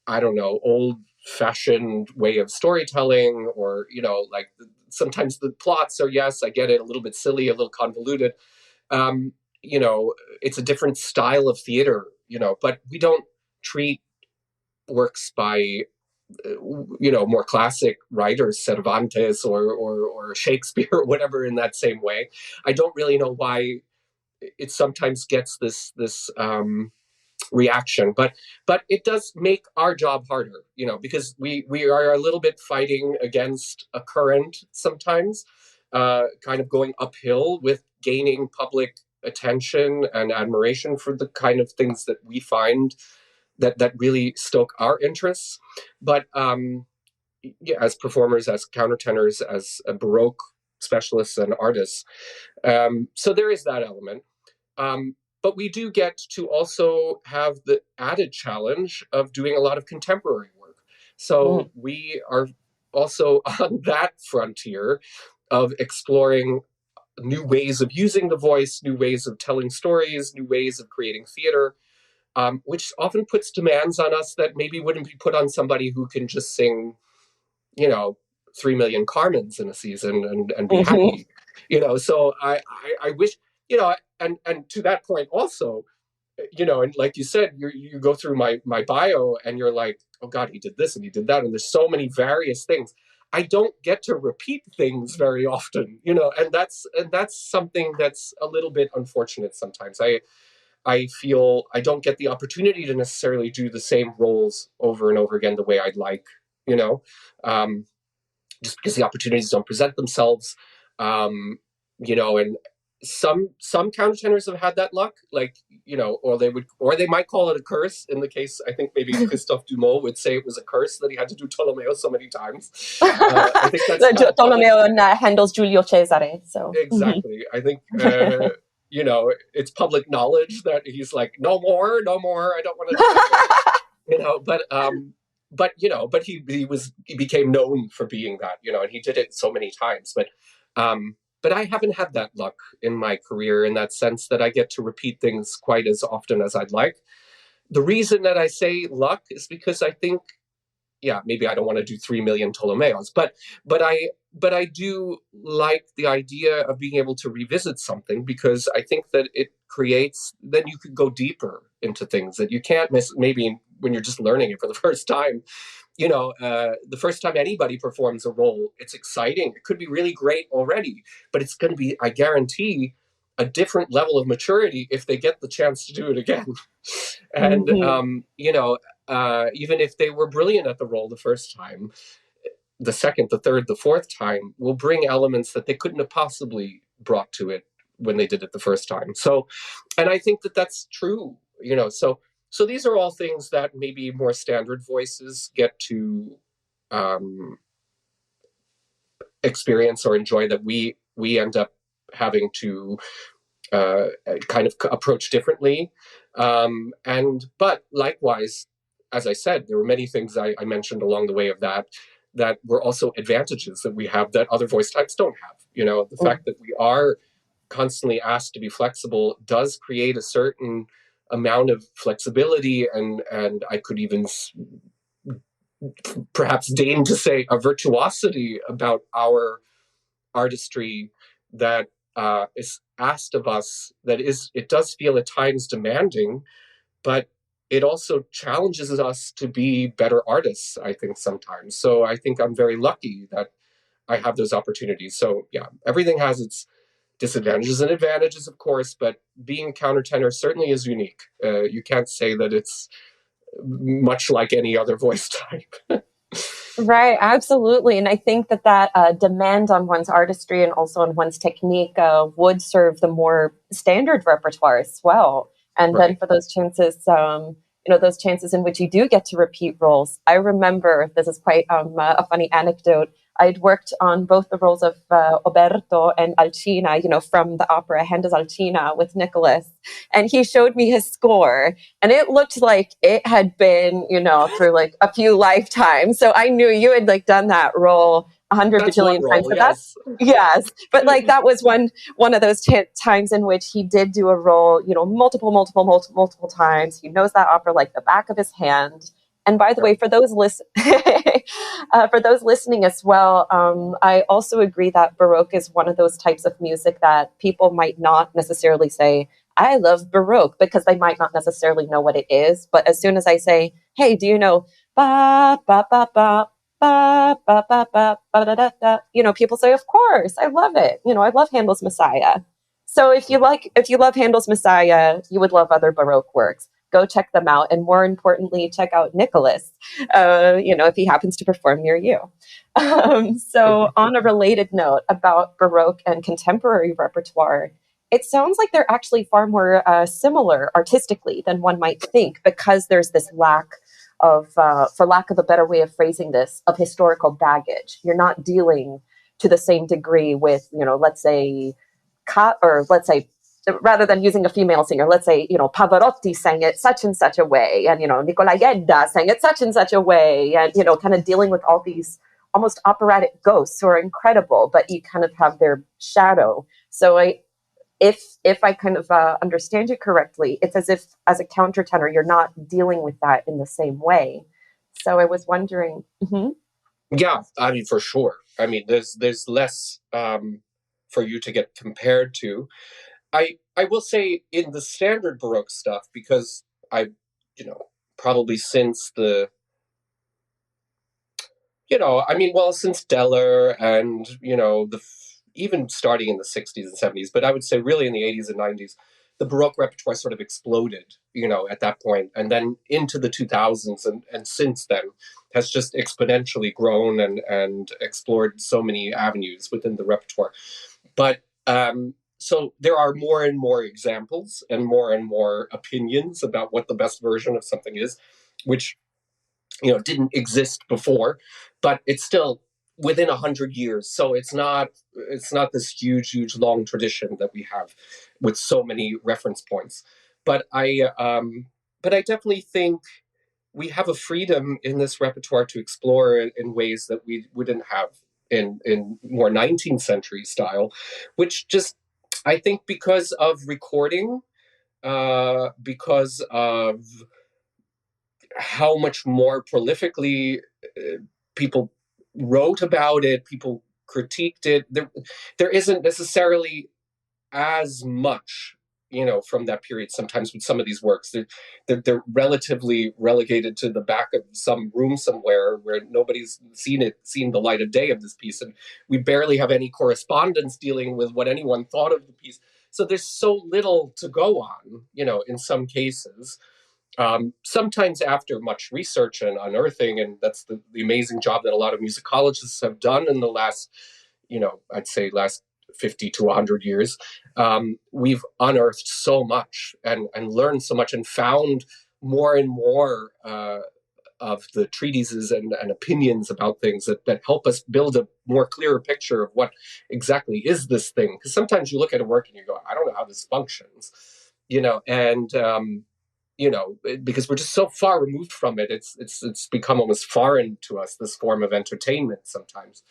I don't know, old fashioned way of storytelling, or like sometimes the plots are, yes, I get it, a little bit silly, a little convoluted. It's a different style of theater, but we don't treat works by more classic writers, Cervantes or Shakespeare or whatever, in that same way. I don't really know why it sometimes gets this reaction, but it does make our job harder, because we are a little bit fighting against a current sometimes, kind of going uphill with gaining public attention and admiration for the kind of things that we find that really stoke our interests. But yeah, as performers, as countertenors, as Baroque specialists and artists, so there is that element. But we do get to also have the added challenge of doing a lot of contemporary work. So we are also on that frontier of exploring new ways of using the voice, new ways of telling stories, new ways of creating theater, which often puts demands on us that maybe wouldn't be put on somebody who can just sing, 3 million Carmens in a season and be happy. So I wish, and to that point also, and like you said, you go through my bio and you're like, oh God, he did this and he did that, and there's so many various things. I don't get to repeat things very often, and that's something that's a little bit unfortunate sometimes. I feel I don't get the opportunity to necessarily do the same roles over and over again the way I'd like, um, just because the opportunities don't present themselves. And some countertenors have had that luck, like, or they might call it a curse. In the case, I think maybe Christophe Dumont would say it was a curse that he had to do Tolomeo so many times. I think that's Tolomeo and Handel's Giulio Cesare. So exactly. I think it's public knowledge that he's like, no more, I don't want to do it. But he became known for being that, and he did it so many times. But I haven't had that luck in my career, in that sense that I get to repeat things quite as often as I'd like. The reason that I say luck is because I think, yeah, maybe I don't want to do 3 million Ptolemaeos, but I do like the idea of being able to revisit something, because I think that it creates, then you could go deeper into things that you can't miss maybe when you're just learning it for the first time. The first time anybody performs a role, it's exciting. It could be really great already, but it's going to be, I guarantee, a different level of maturity if they get the chance to do it again. And, even if they were brilliant at the role the first time, the second, the third, the fourth time will bring elements that they couldn't have possibly brought to it when they did it the first time. So, and I think that that's true, so these are all things that maybe more standard voices get to experience or enjoy, that we end up having to kind of approach differently. But likewise, as I said, there were many things I mentioned along the way of that were also advantages that we have that other voice types don't have. The fact that we are constantly asked to be flexible does create a certain amount of flexibility, and I could even perhaps deign to say a virtuosity about our artistry that is asked of us, it does feel at times demanding, but it also challenges us to be better artists, I think, sometimes. So I think I'm very lucky that I have those opportunities. So yeah, everything has its disadvantages and advantages, of course, but being a countertenor certainly is unique. You can't say that it's much like any other voice type. Right, absolutely. And I think that demand on one's artistry and also on one's technique would serve the more standard repertoire as well. And then Right. for those chances, those chances in which you do get to repeat roles. I remember, this is quite a funny anecdote. I'd worked on both the roles of Oberto and Alcina, from the opera Handel's Alcina with Nicholas. And he showed me his score, and it looked like it had been, through like a few lifetimes. So I knew you had like done that role a hundred That's one bajillion times. role, But yes. yes, but like that was one of those times in which he did do a role, multiple times. He knows that opera like the back of his hand. And by the way, for those for those listening as well, I also agree that Baroque is one of those types of music that people might not necessarily say, I love Baroque, because they might not necessarily know what it is. But as soon as I say, hey, do you know ba ba ba ba ba ba ba ba ba da da da, people say, of course, I love it. I love Handel's Messiah. So if you love Handel's Messiah, you would love other Baroque works. Go check them out, and more importantly, check out Nicholas. If he happens to perform near you. So, on a related note about Baroque and contemporary repertoire, it sounds like they're actually far more similar artistically than one might think, because there's this lack of, for lack of a better way of phrasing this, of historical baggage. You're not dealing to the same degree with, let's say, rather than using a female singer, let's say, Pavarotti sang it such and such a way, and, Nicolaietta sang it such and such a way, and, kind of dealing with all these almost operatic ghosts who are incredible, but you kind of have their shadow. So if I kind of understand you correctly, it's as if as a countertenor, you're not dealing with that in the same way. So I was wondering. Yeah, I mean, for sure. I mean, there's less for you to get compared to. I will say in the standard Baroque stuff, because I, probably since I mean, well, since Deller and, even starting in the 60s and 70s, but I would say really in the 80s and 90s, the Baroque repertoire sort of exploded, at that point, and then into the 2000s, and since then has just exponentially grown and explored so many avenues within the repertoire. But so there are more and more examples and more opinions about what the best version of something is, which didn't exist before, but it's still within 100 years. So it's not this huge long tradition that we have with so many reference points. But I definitely think we have a freedom in this repertoire to explore in ways that we wouldn't have in more 19th century style, which just, I think, because of recording, because of how much more prolifically people wrote about it, people critiqued it. There isn't necessarily as much, from that period. Sometimes with some of these works, they're relatively relegated to the back of some room somewhere where nobody's seen the light of day of this piece, and we barely have any correspondence dealing with what anyone thought of the piece. So there's so little to go on, in some cases. Sometimes after much research and unearthing, and that's the amazing job that a lot of musicologists have done in the last, I'd say last 50 to 100 years, we've unearthed so much and learned so much and found more and more of the treatises and opinions about things that help us build a more clearer picture of what exactly is this thing. Because sometimes you look at a work and you go, I don't know how this functions, and because we're just so far removed from it, it's become almost foreign to us, this form of entertainment sometimes.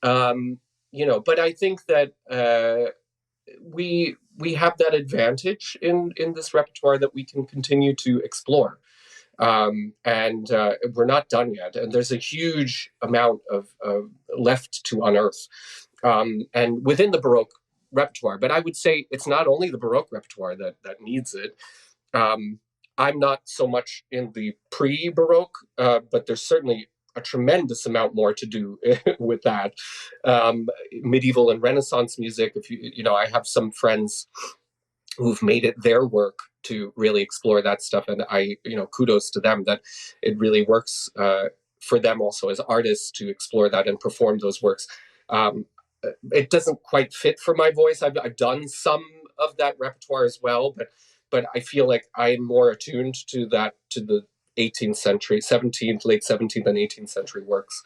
But I think that we have that advantage in this repertoire that we can continue to explore. And we're not done yet, and there's a huge amount of left to unearth, and within the Baroque repertoire. But I would say it's not only the Baroque repertoire that needs it. I'm not so much in the pre-Baroque, but there's certainly a tremendous amount more to do with that. Medieval and Renaissance music. If I have some friends who've made it their work to really explore that stuff, and kudos to them that it really works for them also as artists to explore that and perform those works. Um, it doesn't quite fit for my voice. I've done some of that repertoire as well, but I feel like I'm more attuned to the 18th century, 17th, late 17th and 18th century works.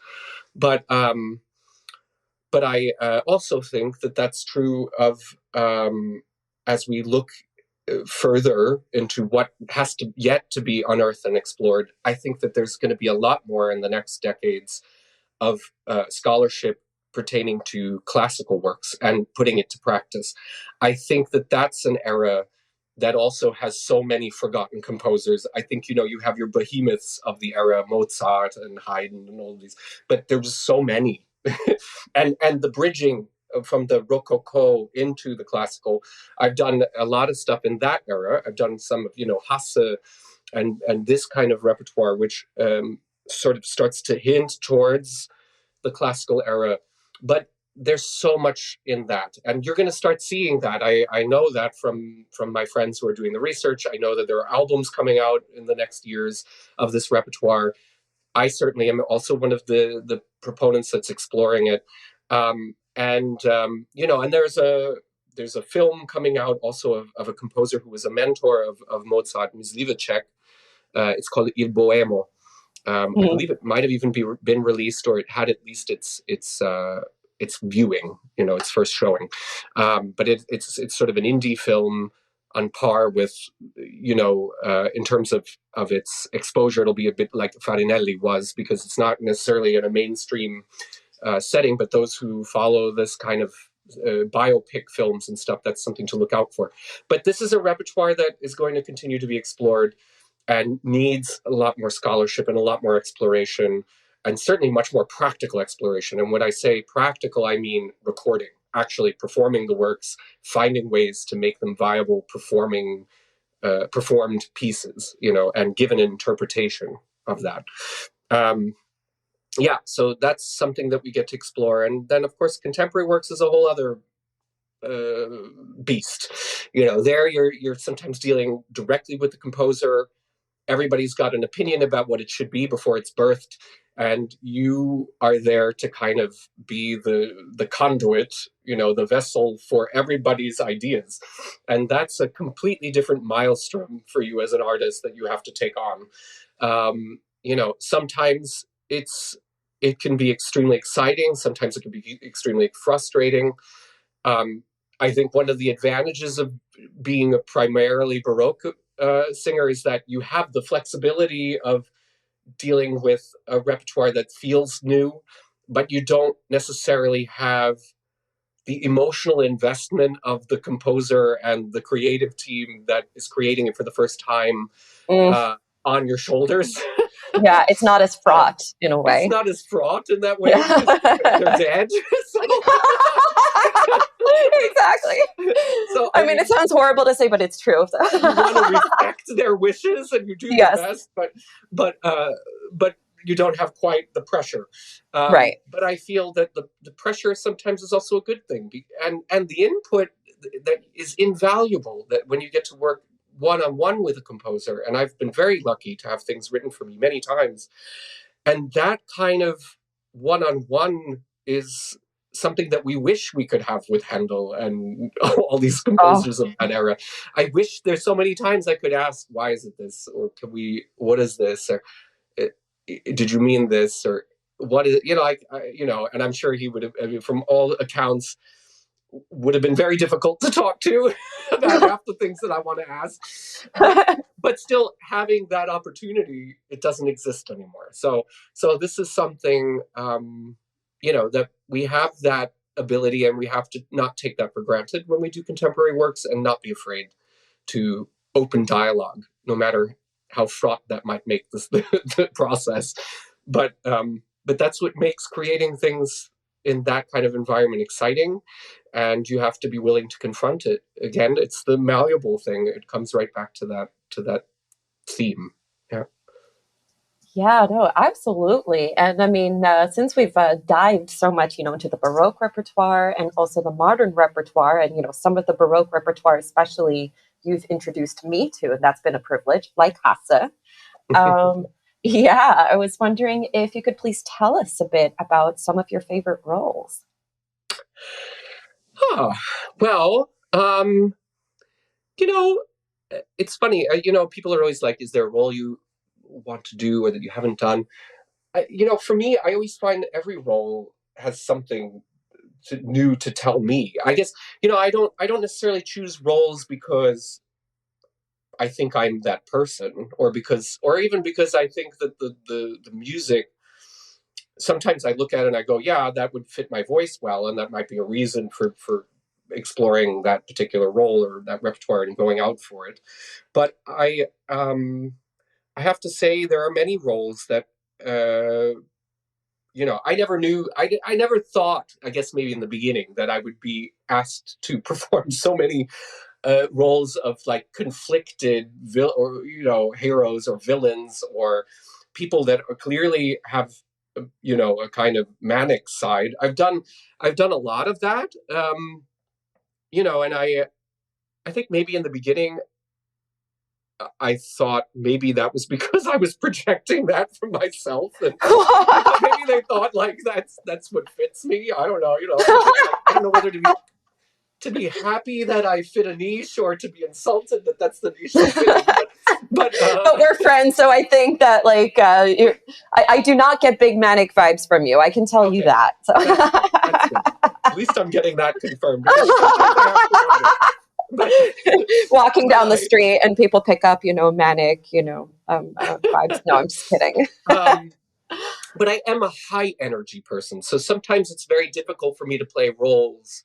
But I also think that that's true of as we look further into what has to yet to be unearthed and explored. I think that there's going to be a lot more in the next decades of scholarship pertaining to classical works and putting it to practice. I think that that's an era that also has so many forgotten composers. I think, you have your behemoths of the era, Mozart and Haydn and all these, but there was so many. and the bridging from the Rococo into the classical, I've done a lot of stuff in that era. I've done some of, Hasse and this kind of repertoire, which sort of starts to hint towards the classical era. But there's so much in that, and you're going to start seeing that. I know that from my friends who are doing the research. I know that there are albums coming out in the next years of this repertoire. I certainly am also one of the proponents that's exploring it. And there's a film coming out also of a composer who was a mentor of Mozart, Mysliveček. It's called Il Boemo. I believe it might have even been released, or it had at least its viewing, its first showing. But it's sort of an indie film on par with, in terms of its exposure, it'll be a bit like Farinelli was, because it's not necessarily in a mainstream setting, but those who follow this kind of biopic films and stuff, that's something to look out for. But this is a repertoire that is going to continue to be explored and needs a lot more scholarship and a lot more exploration, and certainly much more practical exploration. And when I say practical, I mean recording, actually performing the works, finding ways to make them viable, performed pieces, and give an interpretation of that. So that's something that we get to explore. And then, of course, contemporary works is a whole other beast. There you're sometimes dealing directly with the composer. Everybody's got an opinion about what it should be before it's birthed, and you are there to kind of be the conduit, the vessel for everybody's ideas. And that's a completely different maelstrom for you as an artist that you have to take on. Sometimes it can be extremely exciting. Sometimes it can be extremely frustrating. I think one of the advantages of being a primarily Baroque singer is that you have the flexibility of dealing with a repertoire that feels new, but you don't necessarily have the emotional investment of the composer and the creative team that is creating it for the first time on your shoulders. Yeah, it's not as fraught in a way. It's not as fraught in that way because they're dead. Exactly. So I mean, it sounds horrible to say, but it's true. You want to respect their wishes and you do your best, but you don't have quite the pressure. Right. But I feel that the pressure sometimes is also a good thing, and the input that is invaluable. That when you get to work one-on-one with a composer, and I've been very lucky to have things written for me many times, and that kind of one-on-one is something that we wish we could have with Handel and all these composers of that era. I wish there's so many times I could ask, why is it this? Or what is this? Or did you mean this? Or what is it? And I'm sure he would have, from all accounts, would have been very difficult to talk to about half the things that I want to ask. But still having that opportunity, it doesn't exist anymore. So this is something, that we have that ability, and we have to not take that for granted when we do contemporary works, and not be afraid to open dialogue, no matter how fraught that might make the process. But that's what makes creating things in that kind of environment exciting, and you have to be willing to confront it. Again, it's the malleable thing. It comes right back to that theme. Yeah. Yeah, no, absolutely. And I mean, since we've dived so much, into the Baroque repertoire and also the modern repertoire, and, some of the Baroque repertoire, especially, you've introduced me to, and that's been a privilege, like Hasse. Um, yeah, I was wondering if you could please tell us a bit about some of your favorite roles. Huh. Well, you know, it's funny. People are always like, "Is there a role you want to do or that you haven't done?" For me, I always find every role has something new to tell me. I guess I don't necessarily choose roles because I think I'm that person, or even because I think that the music. Sometimes I look at it and I go, yeah, that would fit my voice well, and that might be a reason for exploring that particular role or that repertoire and going out for it. But I have to say there are many roles that I never knew. I never thought. I guess maybe in the beginning that I would be asked to perform so many roles of like conflicted or heroes or villains or people that are clearly have a kind of manic side. I've done a lot of that. And I think maybe in the beginning I thought maybe that was because I was projecting that from myself, and maybe they thought like that's what fits me. I don't know. I don't know whether to be happy that I fit a niche or to be insulted that that's the niche I fit in. But we're friends, so I think that I do not get big manic vibes from you. I can tell you okay, that. So. that's good. At least I'm getting that confirmed. Because sometimes I have to wonder. Walking down the street and people pick up, manic, vibes. No, I'm just kidding. But I am a high energy person, so sometimes it's very difficult for me to play roles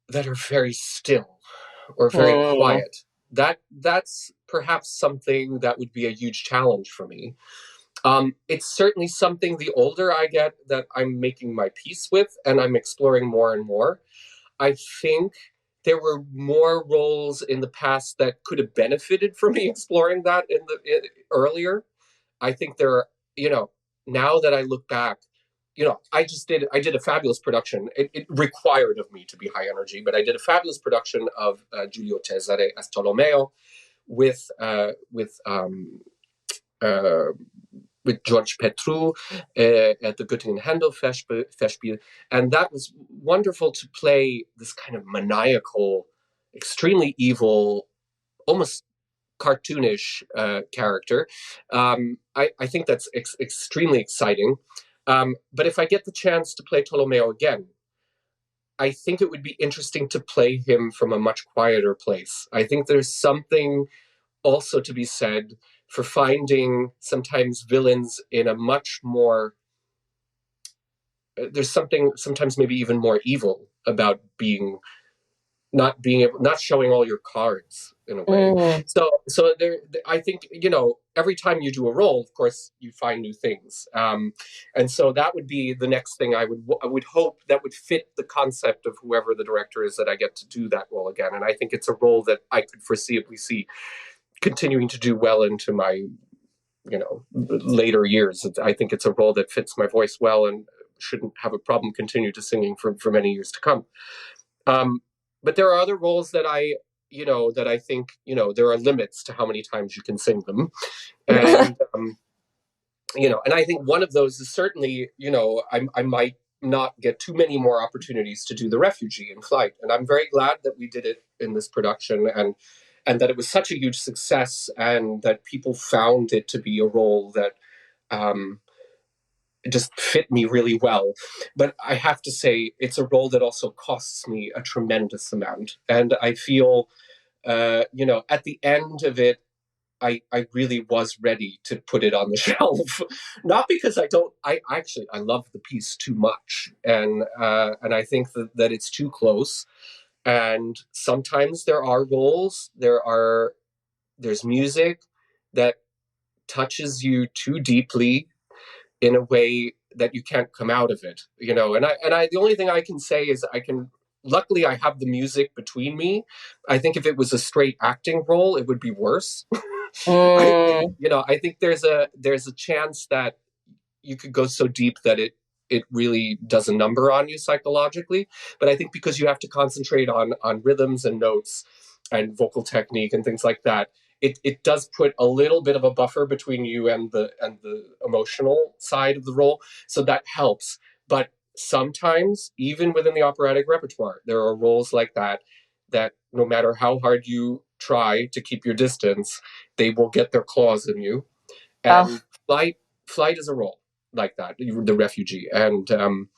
that are very still or very quiet. That's perhaps something that would be a huge challenge for me. It's certainly something the older I get that I'm making my peace with and I'm exploring more and more. I think there were more roles in the past that could have benefited from me exploring that earlier. I think there are, now that I look back, I did a fabulous production. It required of me to be high energy, but I did a fabulous production of Giulio Cesare as Tolomeo with with um, uh, with George Petru at the Göttingen Handel Festspiel. And that was wonderful to play this kind of maniacal, extremely evil, almost cartoonish character. I think that's extremely exciting. But if I get the chance to play Tolomeo again, I think it would be interesting to play him from a much quieter place. I think there's something also to be said for finding sometimes villains in a much more there's something sometimes maybe even more evil about not showing all your cards in a way. So there I think every time you do a role, of course you find new things, and so that would be the next thing I would hope that would fit the concept of whoever the director is that I get to do that role again. And I think it's a role that I could foreseeably see continuing to do well into my later years. I think it's a role that fits my voice well and shouldn't have a problem continue to singing for many years to come. But there are other roles that I think there are limits to how many times you can sing them, and and I think one of those is certainly I might not get too many more opportunities to do the refugee in flight, and I'm very glad that we did it in this production, and that it was such a huge success, and that people found it to be a role that um, just fit me really well. But I have to say, it's a role that also costs me a tremendous amount. And I feel, at the end of it, I really was ready to put it on the shelf. Not because I love the piece too much. And I think that it's too close. And sometimes there are roles, there's music that touches you too deeply in a way that you can't come out of it, and I the only thing I can say is luckily I have the music between me. I think if it was a straight acting role, it would be worse. I, Mm. I think there's a chance that you could go so deep that it really does a number on you psychologically. But I think because you have to concentrate on rhythms and notes and vocal technique and things like that, it does put a little bit of a buffer between you and the emotional side of the role. So that helps. But sometimes, even within the operatic repertoire, there are roles like that no matter how hard you try to keep your distance, they will get their claws in you. Oh, And flight is a role like that, the refugee, and I'm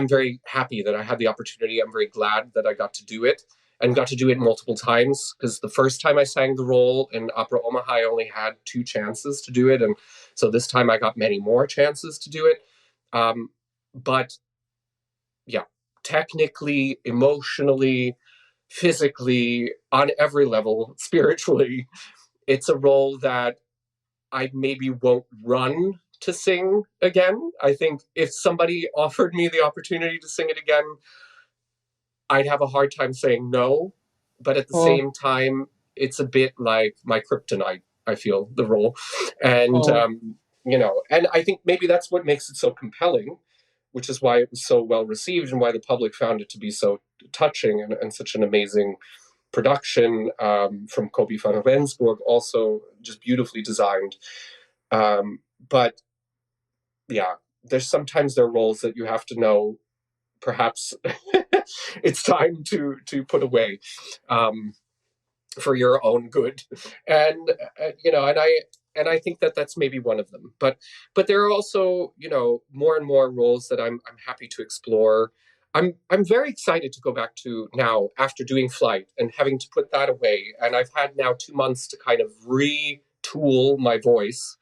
very happy that I had the opportunity. I'm very glad that I got to do it and got to do it multiple times, because the first time I sang the role in Opera Omaha, I only had 2 chances to do it, and so this time I got many more chances to do it. But yeah, technically, emotionally, physically, on every level, spiritually, it's a role that I maybe won't run to sing again. I think if somebody offered me the opportunity to sing it again, I'd have a hard time saying no. But at the mm, same time, it's a bit like my kryptonite, I feel, the role. And, mm, and I think maybe that's what makes it so compelling, which is why it was so well received and why the public found it to be so touching and such an amazing production, from Kobe van Rensburg, also just beautifully designed. But yeah, there are roles that you have to know. Perhaps it's time to put away, um, for your own good, and and I think that that's maybe one of them. But there are also more and more roles that I'm happy to explore. I'm very excited to go back to now after doing flight and having to put that away. And I've had now 2 months to kind of retool my voice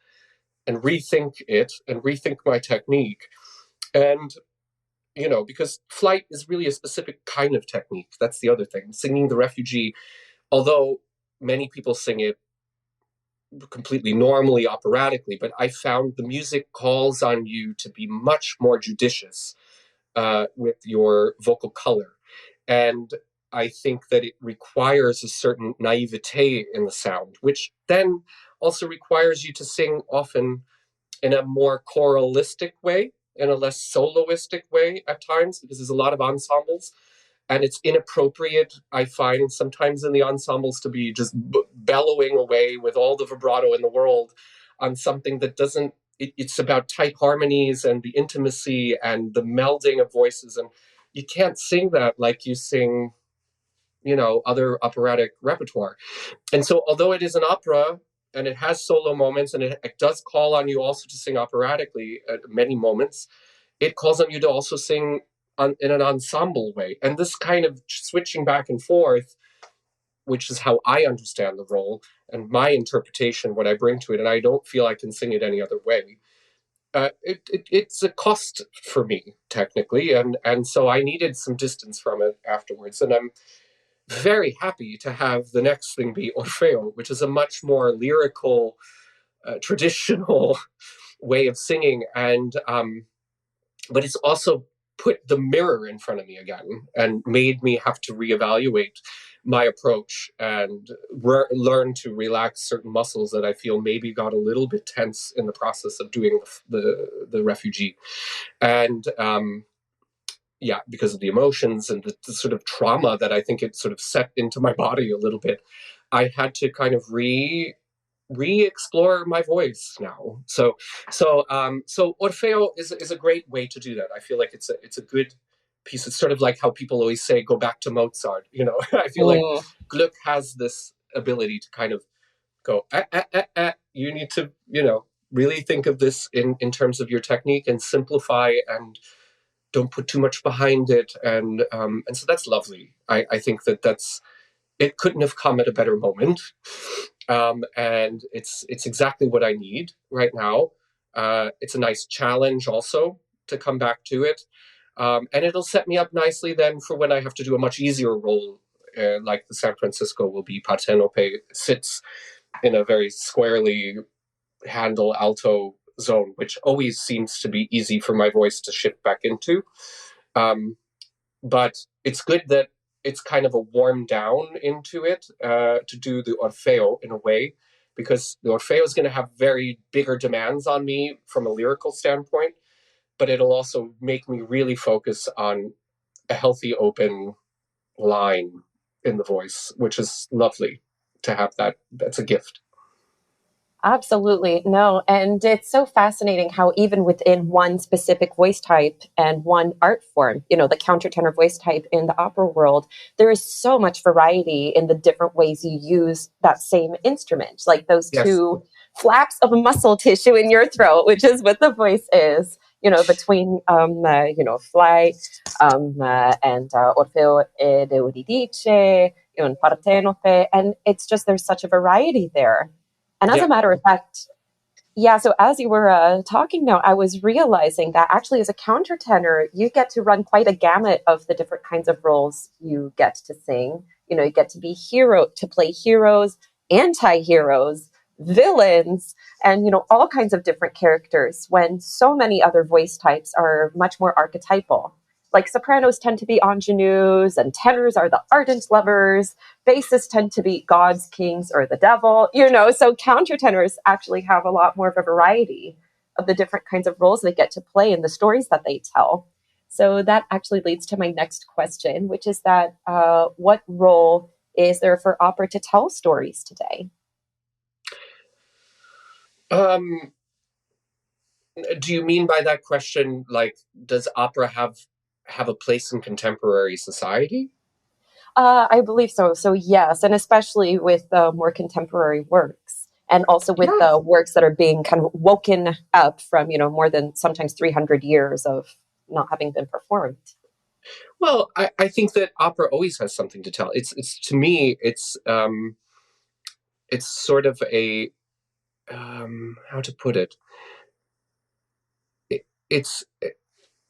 and rethink it and rethink my technique. And because flight is really a specific kind of technique. That's the other thing. Singing the refugee, although many people sing it completely normally, operatically, but I found the music calls on you to be much more judicious with your vocal color. And I think that it requires a certain naivete in the sound, which then also requires you to sing often in a more choralistic way, in a less soloistic way at times, because there's a lot of ensembles. And it's inappropriate, I find, sometimes in the ensembles to be just bellowing away with all the vibrato in the world on something that doesn't. It's about tight harmonies and the intimacy and the melding of voices. And you can't sing that like you sing, other operatic repertoire. And so, although it is an opera and it has solo moments and it does call on you also to sing operatically at many moments, it calls on you to also sing in an ensemble way. And this kind of switching back and forth, which is how I understand the role and my interpretation, what I bring to it, and I don't feel I can sing it any other way. It's a cost for me technically, and so I needed some distance from it afterwards, and I'm very happy to have the next thing be Orfeo, which is a much more lyrical, traditional way of singing, and but it's also put the mirror in front of me again and made me have to reevaluate my approach and learn to relax certain muscles that I feel maybe got a little bit tense in the process of doing the refugee, and yeah, because of the emotions and the sort of trauma that I think it sort of set into my body a little bit, I had to kind of re-explore my voice now. So Orfeo is a great way to do that. I feel like it's a good piece. It's sort of like how people always say, go back to Mozart. I feel like mm. Gluck has this ability to kind of go, you need to, really think of this in terms of your technique and simplify and don't put too much behind it. And so that's lovely. I think that's it couldn't have come at a better moment. And it's exactly what I need right now. It's a nice challenge also to come back to it. And it'll set me up nicely then for when I have to do a much easier role, like the San Francisco will be Partenope, sits in a very squarely handle alto zone, which always seems to be easy for my voice to shift back into. Um, but it's good that it's kind of a warm down into it to do the Orfeo in a way, because the Orfeo is going to have very bigger demands on me from a lyrical standpoint, but it'll also make me really focus on a healthy, open line in the voice, which is lovely to have that. That's a gift. Absolutely. No. And it's so fascinating how even within one specific voice type and one art form, the countertenor voice type in the opera world, there is so much variety in the different ways you use that same instrument, like those Yes. two flaps of muscle tissue in your throat, which is what the voice is, between, fly and Orfeo ed Euridice, Partenope. And it's just, there's such a variety there. And as Yeah. a matter of fact, yeah, so as you were talking now, I was realizing that actually as a countertenor, you get to run quite a gamut of the different kinds of roles you get to sing. You get to be to play heroes, anti-heroes, villains, and, all kinds of different characters when so many other voice types are much more archetypal. Like sopranos tend to be ingenues and tenors are the ardent lovers, bassists tend to be gods, kings, or the devil, so countertenors actually have a lot more of a variety of the different kinds of roles they get to play in the stories that they tell. So that actually leads to my next question, which is that what role is there for opera to tell stories today? Um, do you mean by that question, like, does opera have a place in contemporary society? I believe so. So yes, and especially with more contemporary works, and also with Yeah. works that are being kind of woken up from more than sometimes 300 years of not having been performed. Well, I think that opera always has something to tell. It's to me, it's sort of a how to put it. It's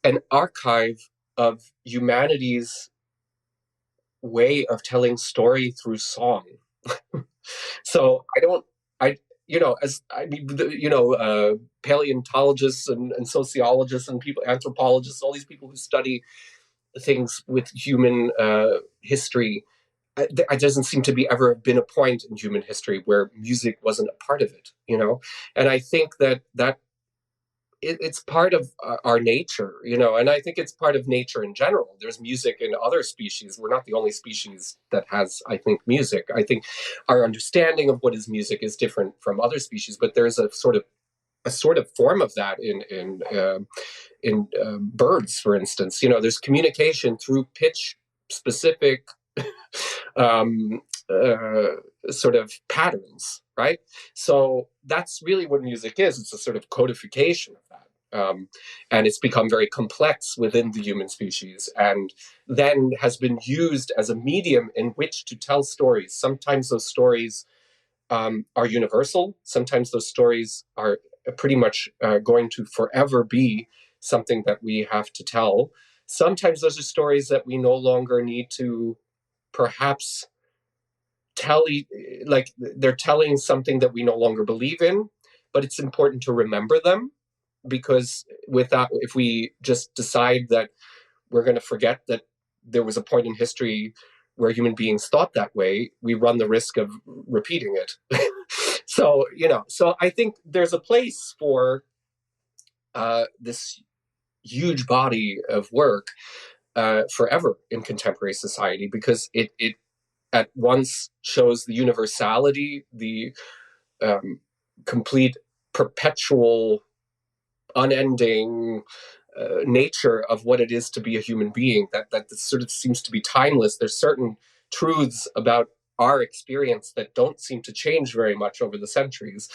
an archive of humanity's way of telling story through song. So I don't, I, as I mean, paleontologists and sociologists and people, anthropologists, all these people who study things with human history, there doesn't seem to be ever been a point in human history where music wasn't a part of it. And I think that it's part of our nature. And I think it's part of nature in general. There's music in other species. We're not the only species that has, I think, music. I think our understanding of what is music is different from other species, but there's a sort of form of that in birds, for instance. There's communication through pitch specific um, sort of patterns, right? So that's really what music is. It's a sort of codification of that. And it's become very complex within the human species, and then has been used as a medium in which to tell stories. Sometimes those stories are universal. Sometimes those stories are pretty much going to forever be something that we have to tell. Sometimes those are stories that we no longer need to perhaps tell, like they're telling something that we no longer believe in, but it's important to remember them, because without, if we just decide that we're going to forget that there was a point in history where human beings thought that way, we run the risk of repeating it. So I think there's a place for this huge body of work forever in contemporary society, because it at once shows the universality, the complete, perpetual, unending nature of what it is to be a human being. That sort of seems to be timeless. There's certain truths about our experience that don't seem to change very much over the centuries.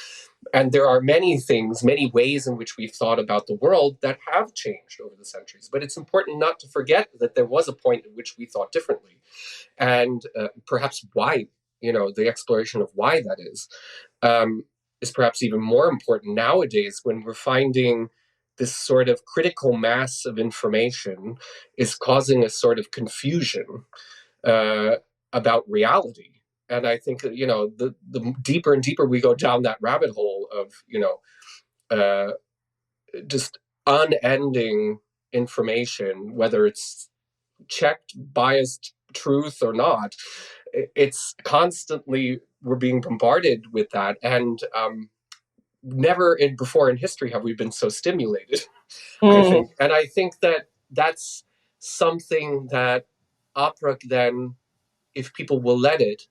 And there are many things, many ways in which we've thought about the world that have changed over the centuries. But it's important not to forget that there was a point at which we thought differently, and perhaps why, the exploration of why that is perhaps even more important nowadays, when we're finding this sort of critical mass of information is causing a sort of confusion uh, about reality. And I think the deeper and deeper we go down that rabbit hole of uh, just unending information, whether it's checked, biased, truth or not. It's constantly, we're being bombarded with that. And never before in history have we been so stimulated, I think. And I think that that's something that opera then, if people will let it,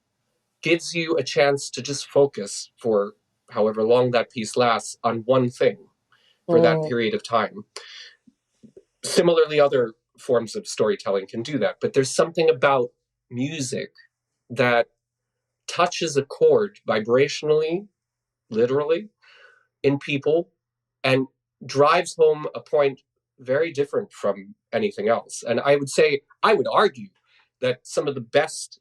gives you a chance to just focus for however long that piece lasts on one thing for that period of time. Similarly, other forms of storytelling can do that, but there's something about music that touches a chord vibrationally, literally, in people, and drives home a point very different from anything else. And I would argue that some of the best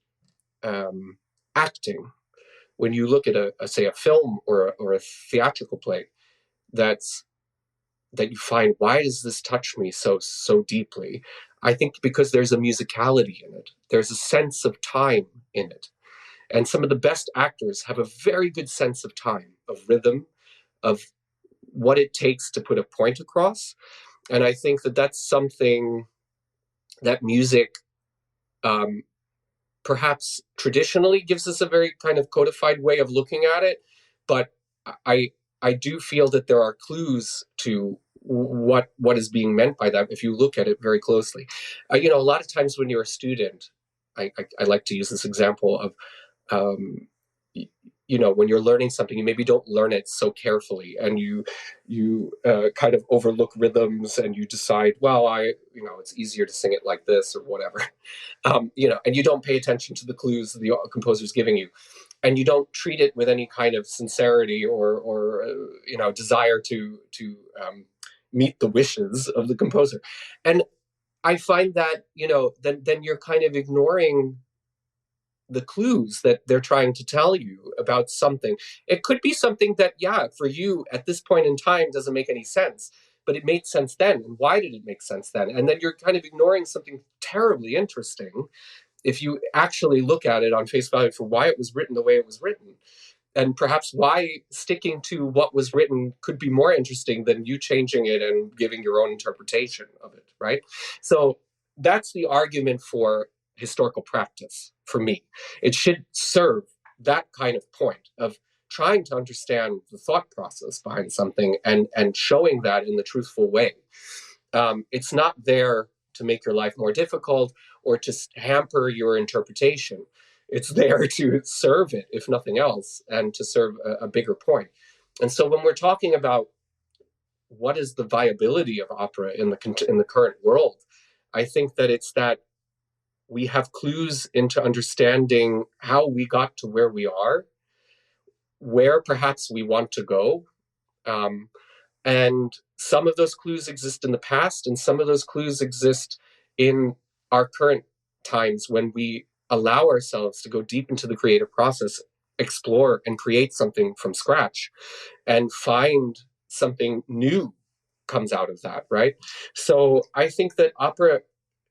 acting, when you look at say a film or a theatrical play, that you find, why does this touch me so deeply? I think because there's a musicality in it. There's a sense of time in it. And some of the best actors have a very good sense of time, of rhythm, of what it takes to put a point across. And I think that that's something that music perhaps traditionally gives us a very kind of codified way of looking at it. But I I do feel that there are clues to what is being meant by that if you look at it very closely. A lot of times when you're a student, I like to use this example of um, when you're learning something, you maybe don't learn it so carefully, and you kind of overlook rhythms, and you decide, well, it's easier to sing it like this or whatever, and you don't pay attention to the clues the composer's giving you, and you don't treat it with any kind of sincerity or desire to meet the wishes of the composer. And I find that then you're kind of ignoring the clues that they're trying to tell you about something. It could be something that, yeah, for you at this point in time doesn't make any sense, but it made sense then. And why did it make sense then? And then you're kind of ignoring something terribly interesting if you actually look at it on face value for why it was written the way it was written. And perhaps why sticking to what was written could be more interesting than you changing it and giving your own interpretation of it, right? So that's the argument for historical practice for me. It should serve that kind of point of trying to understand the thought process behind something and showing that in the truthful way. It's not there to make your life more difficult or to hamper your interpretation. It's there to serve it, if nothing else, and to serve a bigger point. And so when we're talking about what is the viability of opera in the current world, I think that it's that we have clues into understanding how we got to where we are, where perhaps we want to go. And some of those clues exist in the past, and some of those clues exist in our current times when we allow ourselves to go deep into the creative process, explore and create something from scratch, and find something new comes out of that, right? So I think that opera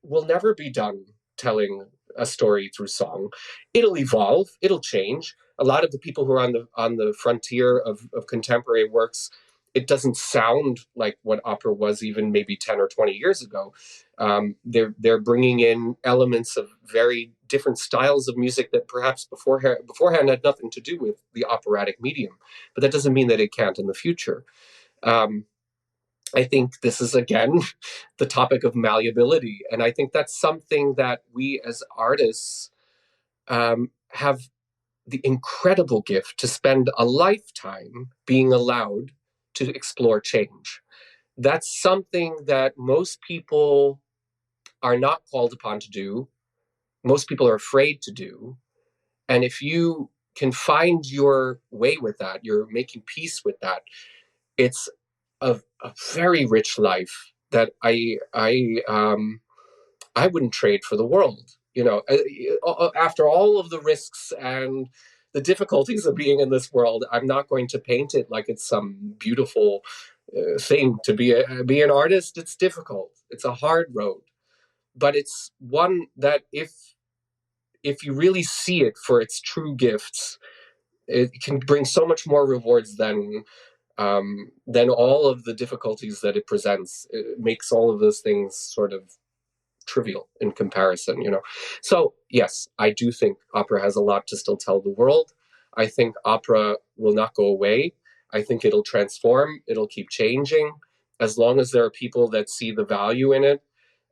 will never be done telling a story through song. It'll evolve, it'll change. A lot of the people who are on the frontier of contemporary works, it doesn't sound like what opera was even maybe 10 or 20 years ago. They're bringing in elements of very different styles of music that perhaps beforehand had nothing to do with the operatic medium, but that doesn't mean that it can't in the future. I think this is, again, the topic of malleability. And I think that's something that we as artists have the incredible gift to spend a lifetime being allowed to explore change. That's something that most people are not called upon to do. Most people are afraid to do. And if you can find your way with that, you're making peace with that, it's a very rich life that I wouldn't trade for the world. After all of the risks and the difficulties of being in this world, I'm not going to paint it like it's some beautiful thing. To be an artist, it's difficult. It's a hard road, but it's one that if you really see it for its true gifts, it can bring so much more rewards than all of the difficulties that it presents. It makes all of those things sort of trivial in comparison, So yes, I do think opera has a lot to still tell the world. I think opera will not go away. I think it'll transform. It'll keep changing as long as there are people that see the value in it.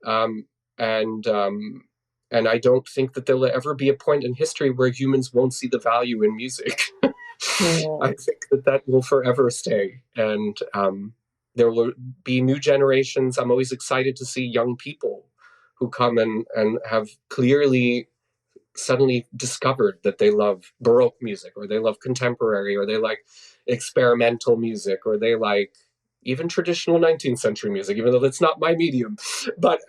Um, and and I don't think that there'll ever be a point in history where humans won't see the value in music. I Mm. think that will forever stay, and there will be new generations. I'm always excited to see young people who come and have clearly suddenly discovered that they love Baroque music, or they love contemporary, or they like experimental music, or they like even traditional 19th century music, even though that's not my medium. But,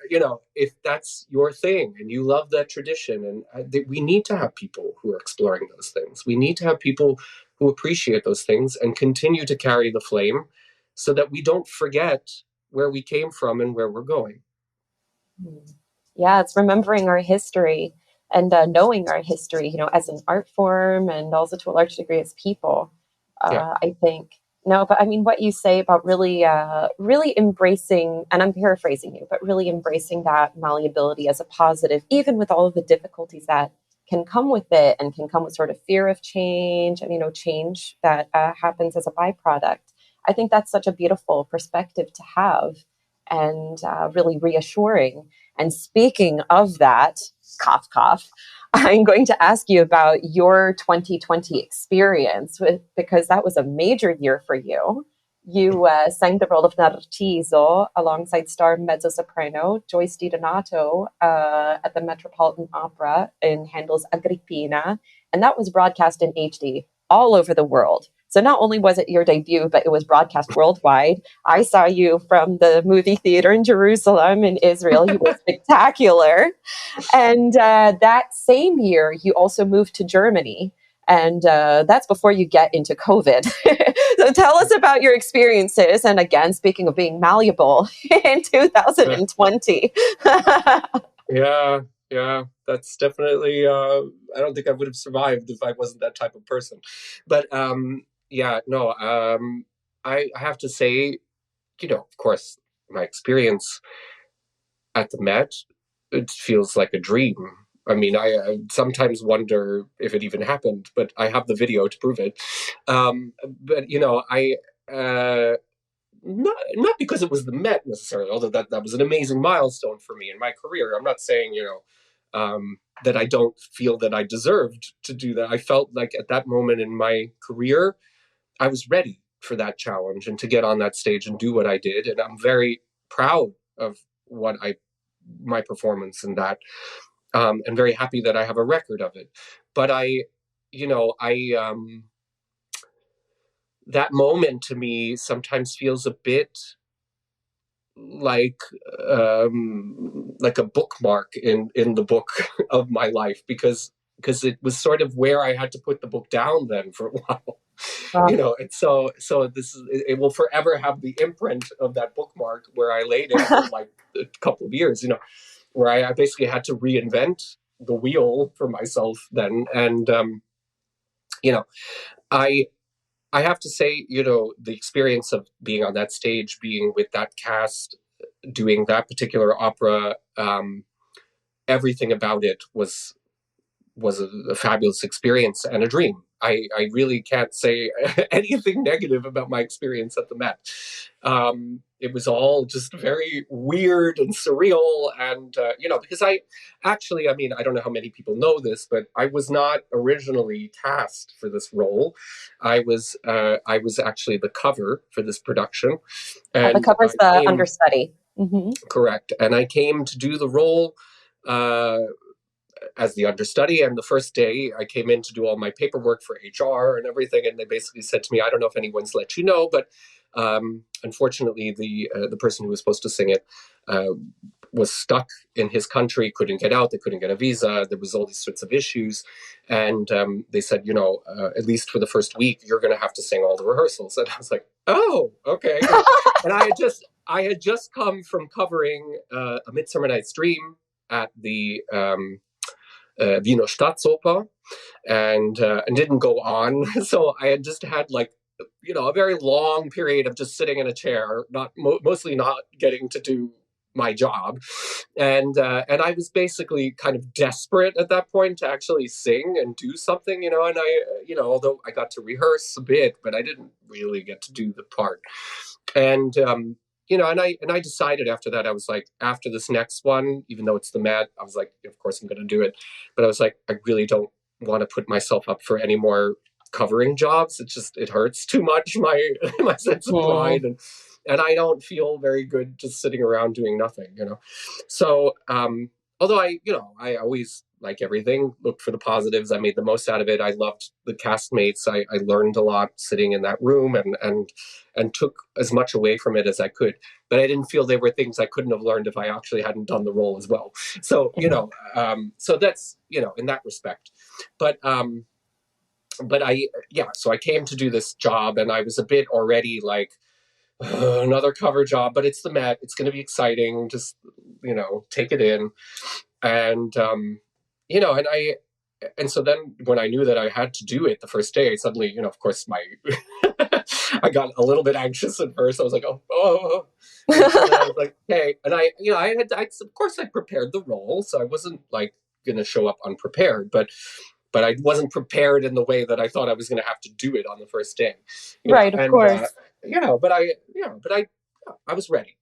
if that's your thing and you love that tradition, and we need to have people who are exploring those things. We need to have people who appreciate those things and continue to carry the flame so that we don't forget where we came from and where we're going. Yeah, it's remembering our history and knowing our history, as an art form and also to a large degree as people. Yeah. I think no, but I mean, what you say about really, really embracing, and I'm paraphrasing you, but really embracing that malleability as a positive, even with all of the difficulties that can come with it, and can come with sort of fear of change, and change that happens as a byproduct. I think that's such a beautiful perspective to have, and really reassuring. And speaking of that, cough, cough, I'm going to ask you about your 2020 experience, because that was a major year for you. You sang the role of Narciso alongside star mezzo-soprano Joyce DiDonato at the Metropolitan Opera in Handel's Agrippina, and that was broadcast in HD all over the world. So not only was it your debut, but it was broadcast worldwide. I saw you from the movie theater in Jerusalem, in Israel. You were spectacular. And that same year, you also moved to Germany. And that's before you get into COVID. So tell us about your experiences. And again, speaking of being malleable in 2020. Yeah, yeah, that's definitely. I don't think I would have survived if I wasn't that type of person. But yeah, no. I have to say, of course, my experience at the Met, it feels like a dream. I mean, I sometimes wonder if it even happened, but I have the video to prove it. But I. Not because it was the Met necessarily, although that was an amazing milestone for me in my career. I'm not saying, that I don't feel that I deserved to do that. I felt like at that moment in my career, I was ready for that challenge and to get on that stage and do what I did. And I'm very proud of my performance in that, and very happy that I have a record of it. But that moment to me sometimes feels a bit like a bookmark in the book of my life, because it was sort of where I had to put the book down then for a while. And so it will forever have the imprint of that bookmark where I laid it for like a couple of years, where I basically had to reinvent the wheel for myself then. And I I have to say, the experience of being on that stage, being with that cast, doing that particular opera, everything about it was a fabulous experience and a dream. I really can't say anything negative about my experience at the Met. It was all just very weird and surreal. And, because I mean, I don't know how many people know this, but I was not originally cast for this role. I was actually the cover for this production. The And cover's I the came, understudy. Mm-hmm. correct. And I came to do the role, as the understudy. And the first day I came in to do all my paperwork for HR and everything, and they basically said to me, "I don't know if anyone's let you know, but unfortunately, the person who was supposed to sing it was stuck in his country, couldn't get out, they couldn't get a visa. There was all these sorts of issues, and they said, at least for the first week, you're going to have to sing all the rehearsals." And I was like, "Oh, okay." And I had just come from covering A Midsummer Night's Dream at the Wiener Staatsoper, and didn't go on. So I had just had like a very long period of just sitting in a chair, not mostly not getting to do my job. And I was basically kind of desperate at that point to actually sing and do something, and although I got to rehearse a bit, but I didn't really get to do the part. And and I decided after that, I was like, after this next one, even though it's the Met, I was like, of course I'm going to do it. But I was like, I really don't want to put myself up for any more covering jobs. It hurts too much, my sense of pride, and I don't feel very good just sitting around doing nothing. So although I always, like everything, looked for the positives. I made the most out of it. I loved the castmates. I learned a lot sitting in that room, and took as much away from it as I could. But I didn't feel they were things I couldn't have learned if I actually hadn't done the role as well. So so that's in that respect. But so I came to do this job, and I was a bit already like, another cover job, but it's the Met. It's going to be exciting. Just take it in, and and so then when I knew that I had to do it the first day, suddenly, of course, I got a little bit anxious at first. I was like, oh. And so then I was like, okay. And of course I prepared the role, so I wasn't like going to show up unprepared, but I wasn't prepared in the way that I thought I was going to have to do it on the first day. Right, of course. But I was ready.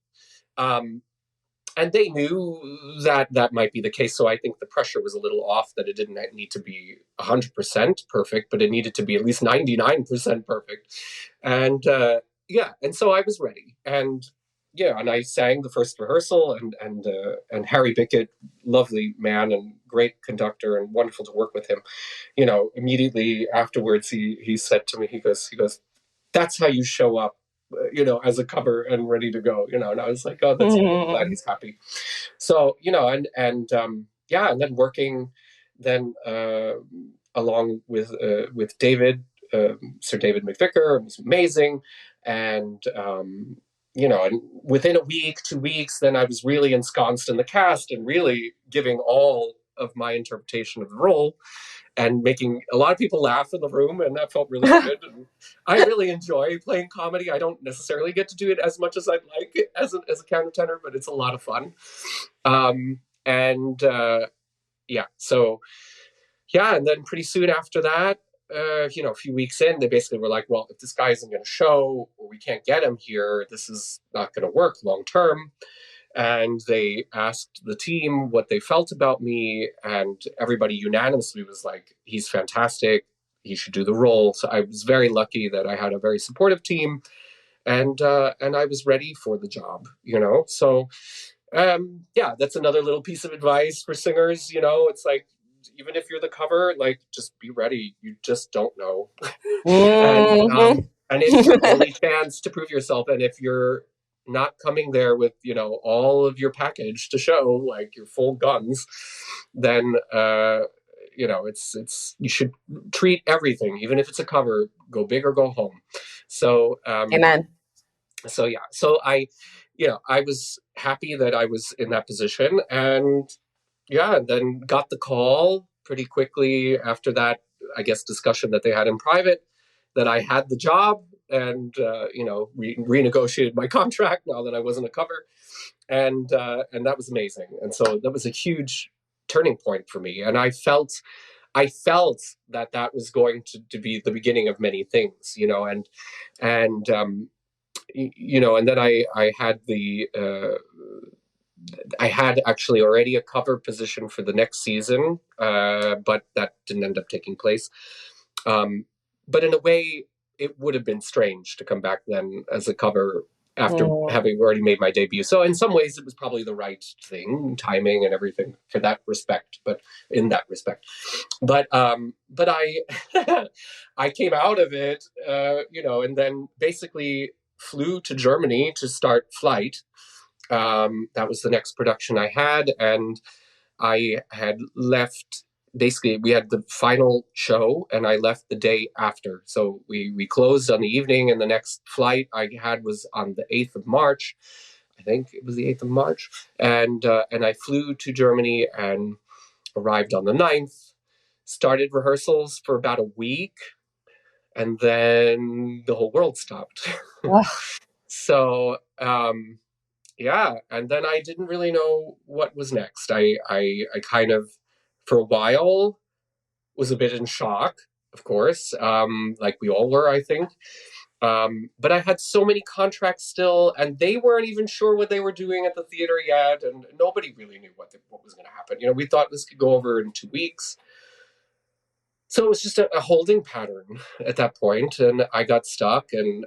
And they knew that might be the case. So I think the pressure was a little off, that it didn't need to be 100% perfect, but it needed to be at least 99% perfect. And and so I was ready. And and I sang the first rehearsal, and Harry Bickett, lovely man and great conductor, and wonderful to work with him. Immediately afterwards, he said to me, he goes, that's how you show up, as a cover and ready to go, and I was like, oh, that's good. I'm glad he's happy. So, and then working then along with David, Sir David McVicker, it was amazing. And, and within a week, 2 weeks, then I was really ensconced in the cast and really giving all of my interpretation of the role, and making a lot of people laugh in the room, and that felt really good. And I really enjoy playing comedy. I don't necessarily get to do it as much as I'd like as a countertenor, but it's a lot of fun. And then pretty soon after that, a few weeks in, they basically were like, well, if this guy isn't going to show, or we can't get him here, this is not going to work long term. And they asked the team what they felt about me, and everybody unanimously was like, he's fantastic, he should do the role. So I was very lucky that I had a very supportive team, and I was ready for the job, So that's another little piece of advice for singers. It's like, even if you're the cover, like, just be ready. You just don't know. And it's your only chance to prove yourself. And if you're not coming there with all of your package to show, like your full guns, then it's you should treat everything, even if it's a cover, go big or go home. So Amen. So I was happy that I was in that position, and then got the call pretty quickly after that, I guess, discussion that they had in private, that I had the job, and renegotiated my contract now that I wasn't a cover, and that was amazing. And so that was a huge turning point for me, and I felt that was going to be the beginning of many things, and then I had I had actually already a cover position for the next season, but that didn't end up taking place. But in a way, it would have been strange to come back then as a cover after having already made my debut. So in some ways, it was probably the right thing, timing and everything for that respect. But in that respect, but I I came out of it, and then basically flew to Germany to start Flight. That was the next production I had, and I had left. Basically, we had the final show, and I left the day after. So we closed on the evening, and the next flight I had was on the 8th of March. I think it was the 8th of March. And I flew to Germany and arrived on the 9th, started rehearsals for about a week, and then the whole world stopped. So, yeah, and then I didn't really know what was next. I kind of, for a while, was a bit in shock, of course, like we all were, I think. But I had so many contracts still, and they weren't even sure what they were doing at the theater yet, and nobody really knew what was going to happen. We thought this could go over in 2 weeks, so it was just a holding pattern at that point, and I got stuck, and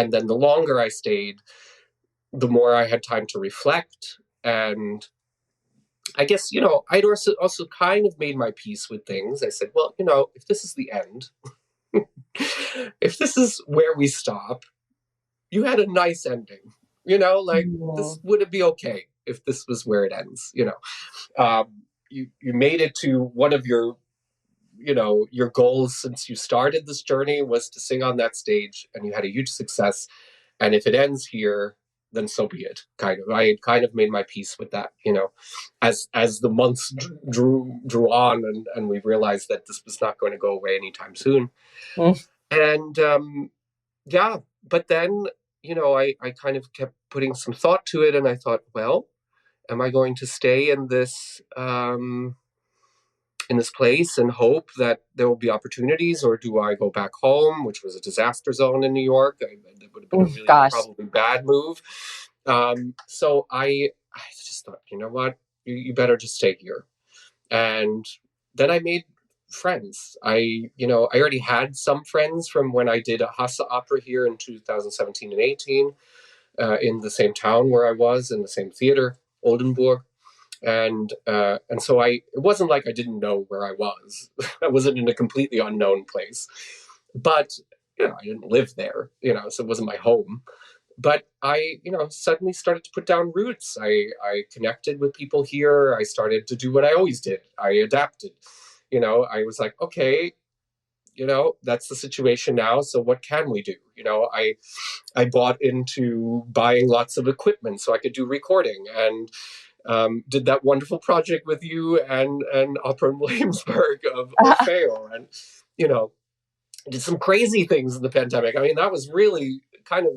then the longer I stayed, the more I had time to reflect. And I guess, I'd also kind of made my peace with things. I said, well, if this is the end, if this is where we stop, you had a nice ending. Like, this would it be okay if this was where it ends? You made it to one of your goals since you started this journey was to sing on that stage, and you had a huge success. And if it ends here, then so be it. I had kind of made my peace with that. As the months drew on, and we realized that this was not going to go away anytime soon. And yeah, but then I kind of kept putting some thought to it, and I thought, well, am I going to stay in this place and hope that there will be opportunities, or do I go back home, which was a disaster zone in New York? It would have been a really probably bad move. So I just thought, you know what, you better just stay here. And then I made friends. I already had some friends from when I did a Hassa opera here in 2017 and 18, in the same town where I was, in the same theater, Oldenburg. And so it wasn't like I didn't know where I was. I wasn't in a completely unknown place, but I didn't live there, so it wasn't my home. But I suddenly started to put down roots. I connected with people here. I started to do what I always did. I adapted. I was like, okay, that's the situation now, so what can we do? I bought into buying lots of equipment so I could do recording, and did that wonderful project with you and Opera in Williamsburg of Orfeo, and did some crazy things in the pandemic. I mean, that was really kind of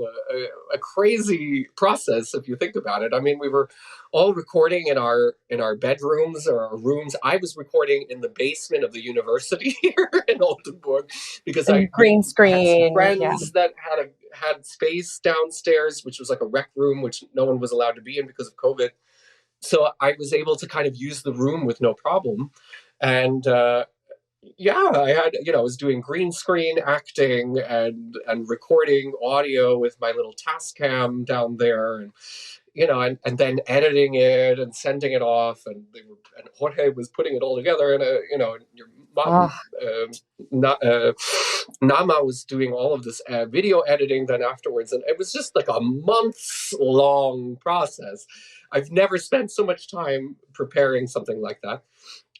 a crazy process if you think about it. I mean, we were all recording in our bedrooms or our rooms. I was recording in the basement of the university here in Oldenburg because I green screen had friends that had space downstairs, which was like a rec room, which no one was allowed to be in because of COVID. So I was able to kind of use the room with no problem. And yeah, I was doing green screen acting and recording audio with my little Tascam down there, and and then editing it and sending it off, and Jorge was putting it all together, and your mom, Nama was doing all of this video editing then afterwards, and it was just like a months long process. I've never spent so much time preparing something like that.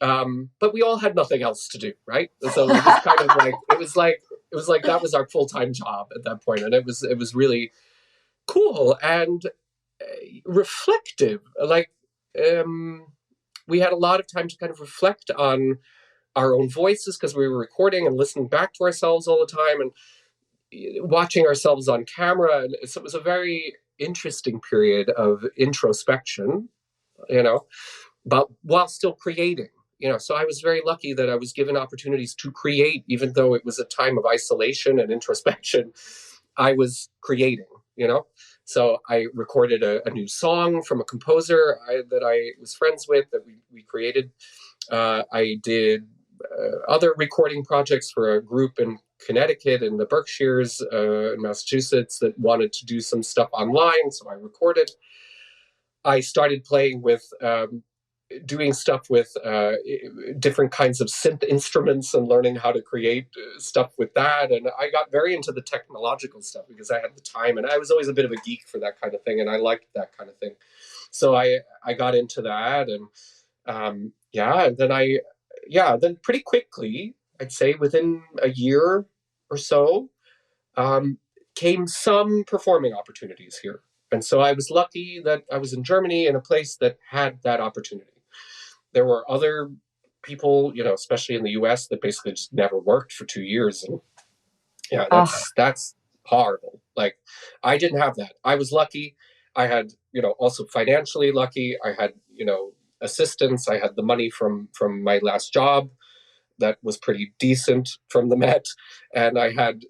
But we all had nothing else to do, right? So it was kind of like it was like that was our full-time job at that point, and it was really cool and reflective. Like we had a lot of time to kind of reflect on our own voices because we were recording and listening back to ourselves all the time and watching ourselves on camera, and so it was a very interesting period of introspection, but while still creating. So I was very lucky that I was given opportunities to create, even though it was a time of isolation and introspection. I was creating, So I recorded a new song from a composer that I was friends with that we created. I did other recording projects for a group in Connecticut and the Berkshires in Massachusetts that wanted to do some stuff online, so I recorded. I started playing with doing stuff with different kinds of synth instruments and learning how to create stuff with that. And I got very into the technological stuff because I had the time, and I was always a bit of a geek for that kind of thing, and I liked that kind of thing. So I got into that, and and then pretty quickly, I'd say within a year or so, came some performing opportunities here. And so I was lucky that I was in Germany in a place that had that opportunity. There were other people, especially in the US, that basically just never worked for 2 years. And yeah, that's horrible. Like, I didn't have that. I was lucky. I had, also financially lucky. I had, assistance. I had the money from my last job that was pretty decent from the Met, and I had,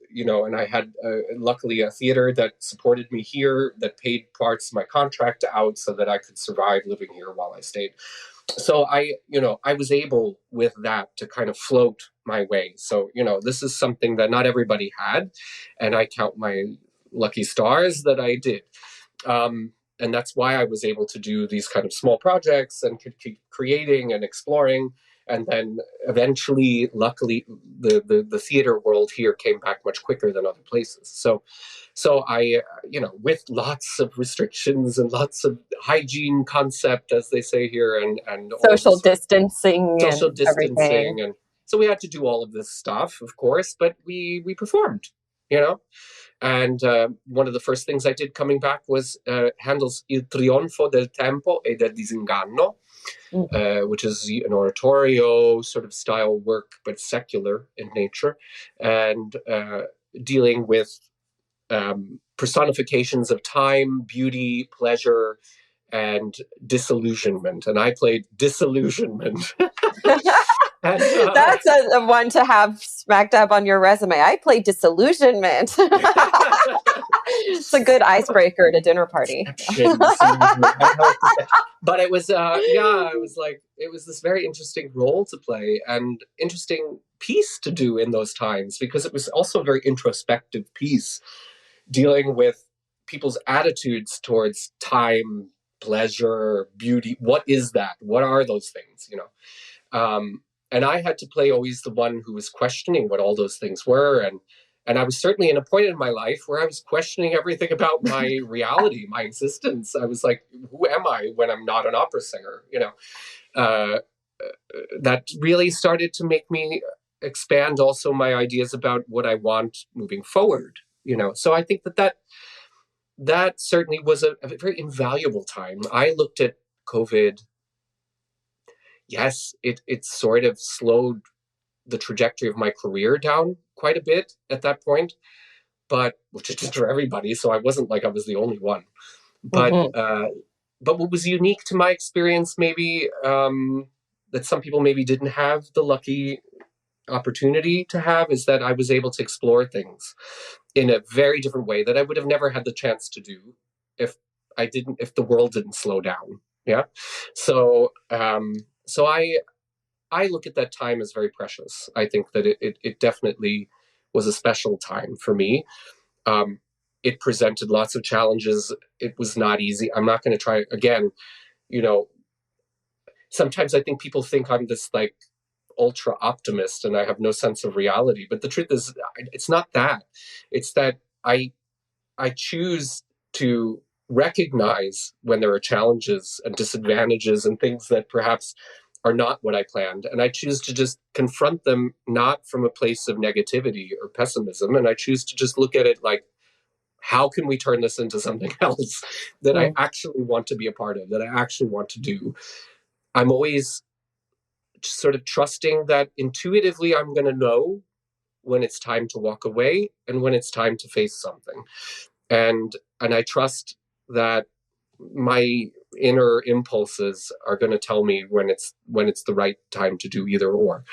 luckily a theater that supported me here, that paid parts of my contract out so that I could survive living here while I stayed. So I was able with that to kind of float my way. So, this is something that not everybody had, and I count my lucky stars that I did. And that's why I was able to do these kind of small projects and could keep creating and exploring. And then eventually, luckily, the theater world here came back much quicker than other places. So I, with lots of restrictions and lots of hygiene concept, as they say here, and social distancing social and everything. distancing, and so we had to do all of this stuff, of course, but we performed, and one of the first things I did coming back was Handel's Il Trionfo del Tempo e del Disinganno, which is an oratorio sort of style work, but secular in nature, and dealing with personifications of time, beauty, pleasure, and disillusionment. And I played disillusionment. And, that's a one to have smack dab on your resume. I played disillusionment. It's a good icebreaker at a dinner party. But it was, it was this very interesting role to play and interesting piece to do in those times, because it was also a very introspective piece dealing with people's attitudes towards time, pleasure, beauty. What is that? What are those things? And I had to play always the one who was questioning what all those things were. And I was certainly in a point in my life where I was questioning everything about my reality, my existence. I was like, who am I when I'm not an opera singer? That really started to make me expand also my ideas about what I want moving forward. So I think that certainly was a very invaluable time. I looked at COVID. Yes, it sort of slowed the trajectory of my career down quite a bit at that point, but which it did for everybody. So I wasn't like I was the only one. But but what was unique to my experience, maybe that some people maybe didn't have the lucky opportunity to have, is that I was able to explore things in a very different way that I would have never had the chance to do if the world didn't slow down. Yeah. So so I look at that time as very precious. I think that it definitely was a special time for me. It presented lots of challenges. It was not easy. I'm not going to try again. Sometimes I think people think I'm this like ultra optimist and I have no sense of reality. But the truth is, it's not that. It's that I choose to recognize when there are challenges and disadvantages and things that perhaps are not what I planned. And I choose to just confront them, not from a place of negativity or pessimism. And I choose to just look at it like, how can we turn this into something else that I actually want to be a part of, that I actually want to do? I'm always sort of trusting that intuitively I'm going to know when it's time to walk away and when it's time to face something. And I trust that my inner impulses are going to tell me when it's the right time to do either or.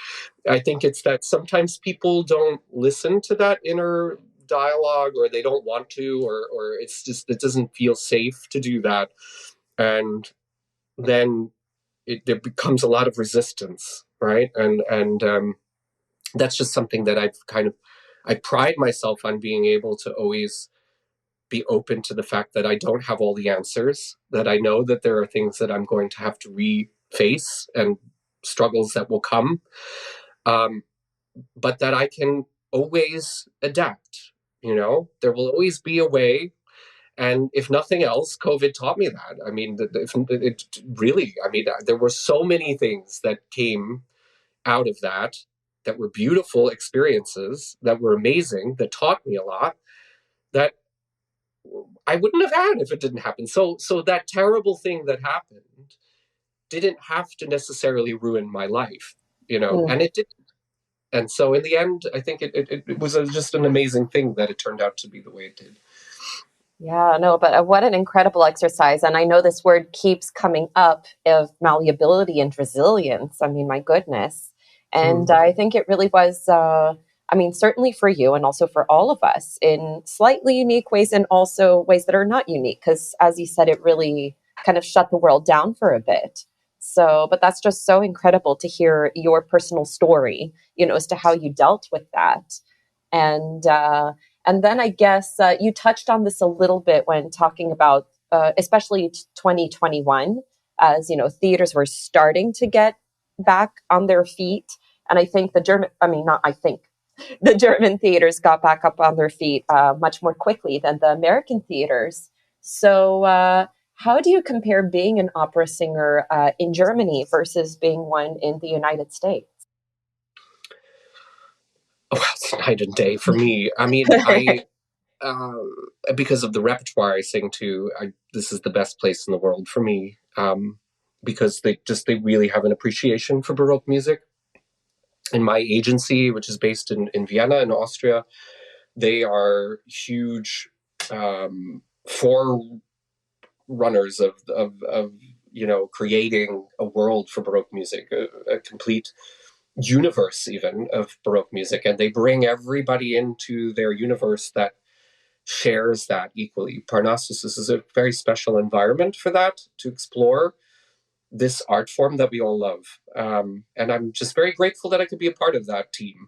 I think it's that sometimes people don't listen to that inner dialogue, or they don't want to, or it's just, it doesn't feel safe to do that. And then there becomes a lot of resistance, right? And that's just something that I pride myself on being able to always be open to the fact that I don't have all the answers, that I know that there are things that I'm going to have to reface and struggles that will come, but that I can always adapt. There will always be a way. And if nothing else, COVID taught me that. I mean, there were so many things that came out of that were beautiful experiences, that were amazing, that taught me a lot, that I wouldn't have had if it didn't happen. So that terrible thing that happened didn't have to necessarily ruin my life, and it didn't. And so in the end, I think it was just an amazing thing that it turned out to be the way it did. Yeah, no, but what an incredible exercise. And I know this word keeps coming up of malleability and resilience. I mean, my goodness. And I think it really was, I mean, certainly for you and also for all of us in slightly unique ways and also ways that are not unique. Because as you said, it really kind of shut the world down for a bit. So, but that's just so incredible to hear your personal story, you know, as to how you dealt with that. And, and then I guess you touched on this a little bit when talking about, especially 2021, as you know, theaters were starting to get back on their feet, and I think the German, I mean, not I think, the German theaters got back up on their feet much more quickly than the American theaters. So, how do you compare being an opera singer in Germany versus being one in the United States? Well, it's night and day for me. I mean, I because of the repertoire I sing to, this is the best place in the world for me, because they really have an appreciation for Baroque music. In my agency, which is based in Vienna in Austria, they are huge forerunners of creating a world for Baroque music, a complete universe even of Baroque music, and they bring everybody into their universe that shares that equally. Parnassus is a very special environment for that, to explore this art form that we all love. And I'm just very grateful that I could be a part of that team.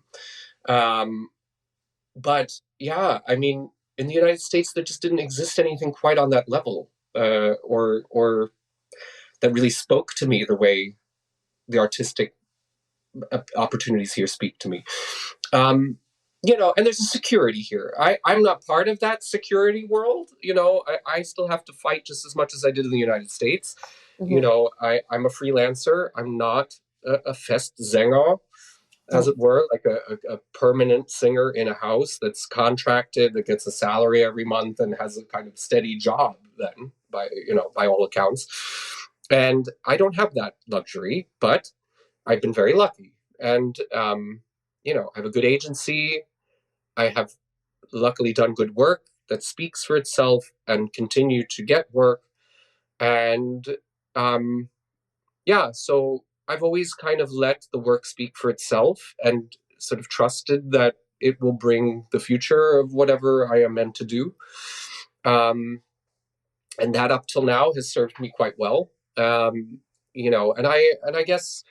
But yeah, I mean, in the United States, there just didn't exist anything quite on that level, or that really spoke to me the way the artistic opportunities here speak to me. And there's a security here. I'm not part of that security world. I still have to fight just as much as I did in the United States. Mm-hmm. I'm a freelancer. I'm not a Festsänger, as it were, like a permanent singer in a house that's contracted, that gets a salary every month and has a kind of steady job then, by all accounts. And I don't have that luxury, but I've been very lucky. And, I have a good agency. I have luckily done good work that speaks for itself and continue to get work. And so I've always kind of let the work speak for itself and sort of trusted that it will bring the future of whatever I am meant to do. And that up till now has served me quite well. And I guess,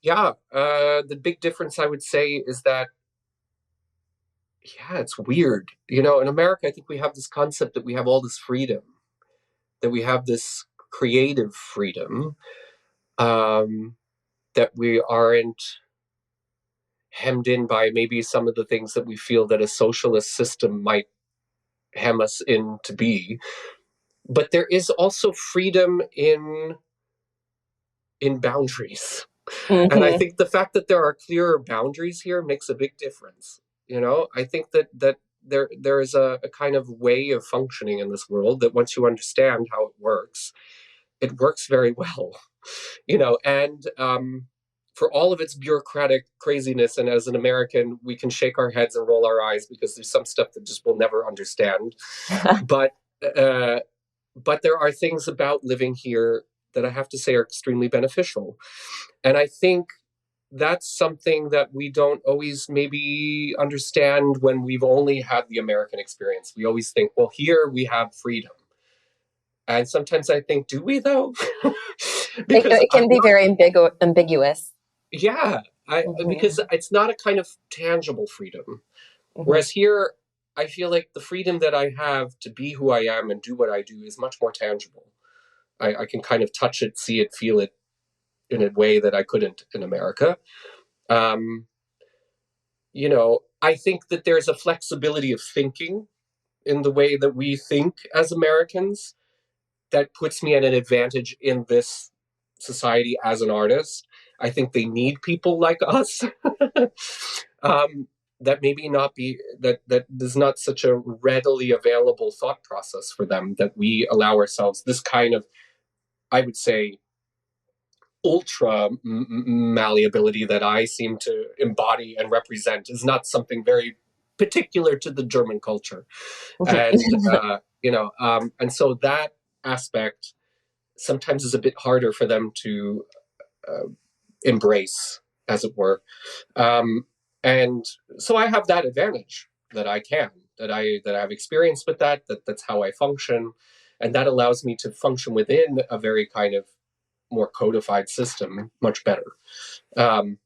the big difference I would say is that, it's weird. In America, I think we have this concept that we have all this freedom, that we have this creative freedom, that we aren't hemmed in by maybe some of the things that we feel that a socialist system might hem us in to be. But there is also freedom in boundaries. And I Mm-hmm. think the fact that there are clearer boundaries here makes a big difference. I think that there is a kind of way of functioning in this world that once you understand how it works very well. And for all of its bureaucratic craziness, and as an American, we can shake our heads and roll our eyes because there's some stuff that just we'll never understand. But but there are things about living here that I have to say are extremely beneficial. And I think that's something that we don't always maybe understand when we've only had the American experience. We always think, well, here we have freedom. And sometimes I think, do we though? Because It can be very ambiguous. yeah, Mm-hmm. because it's not a kind of tangible freedom. Mm-hmm. Whereas here, I feel like the freedom that I have to be who I am and do what I do is much more tangible. I can kind of touch it, see it, feel it in a way that I couldn't in America. Um, I think that there's a flexibility of thinking in the way that we think as Americans that puts me at an advantage in this society as an artist. I think they need people like us. That maybe not be that there's not such a readily available thought process for them, that we allow ourselves this kind of, I would say, ultra malleability that I seem to embody and represent is not something very particular to the German culture. And, and so that aspect sometimes is a bit harder for them to embrace, as it were. And so I have that advantage that I can, that I've experienced with that's how I function. And that allows me to function within a very kind of more codified system much better. Um,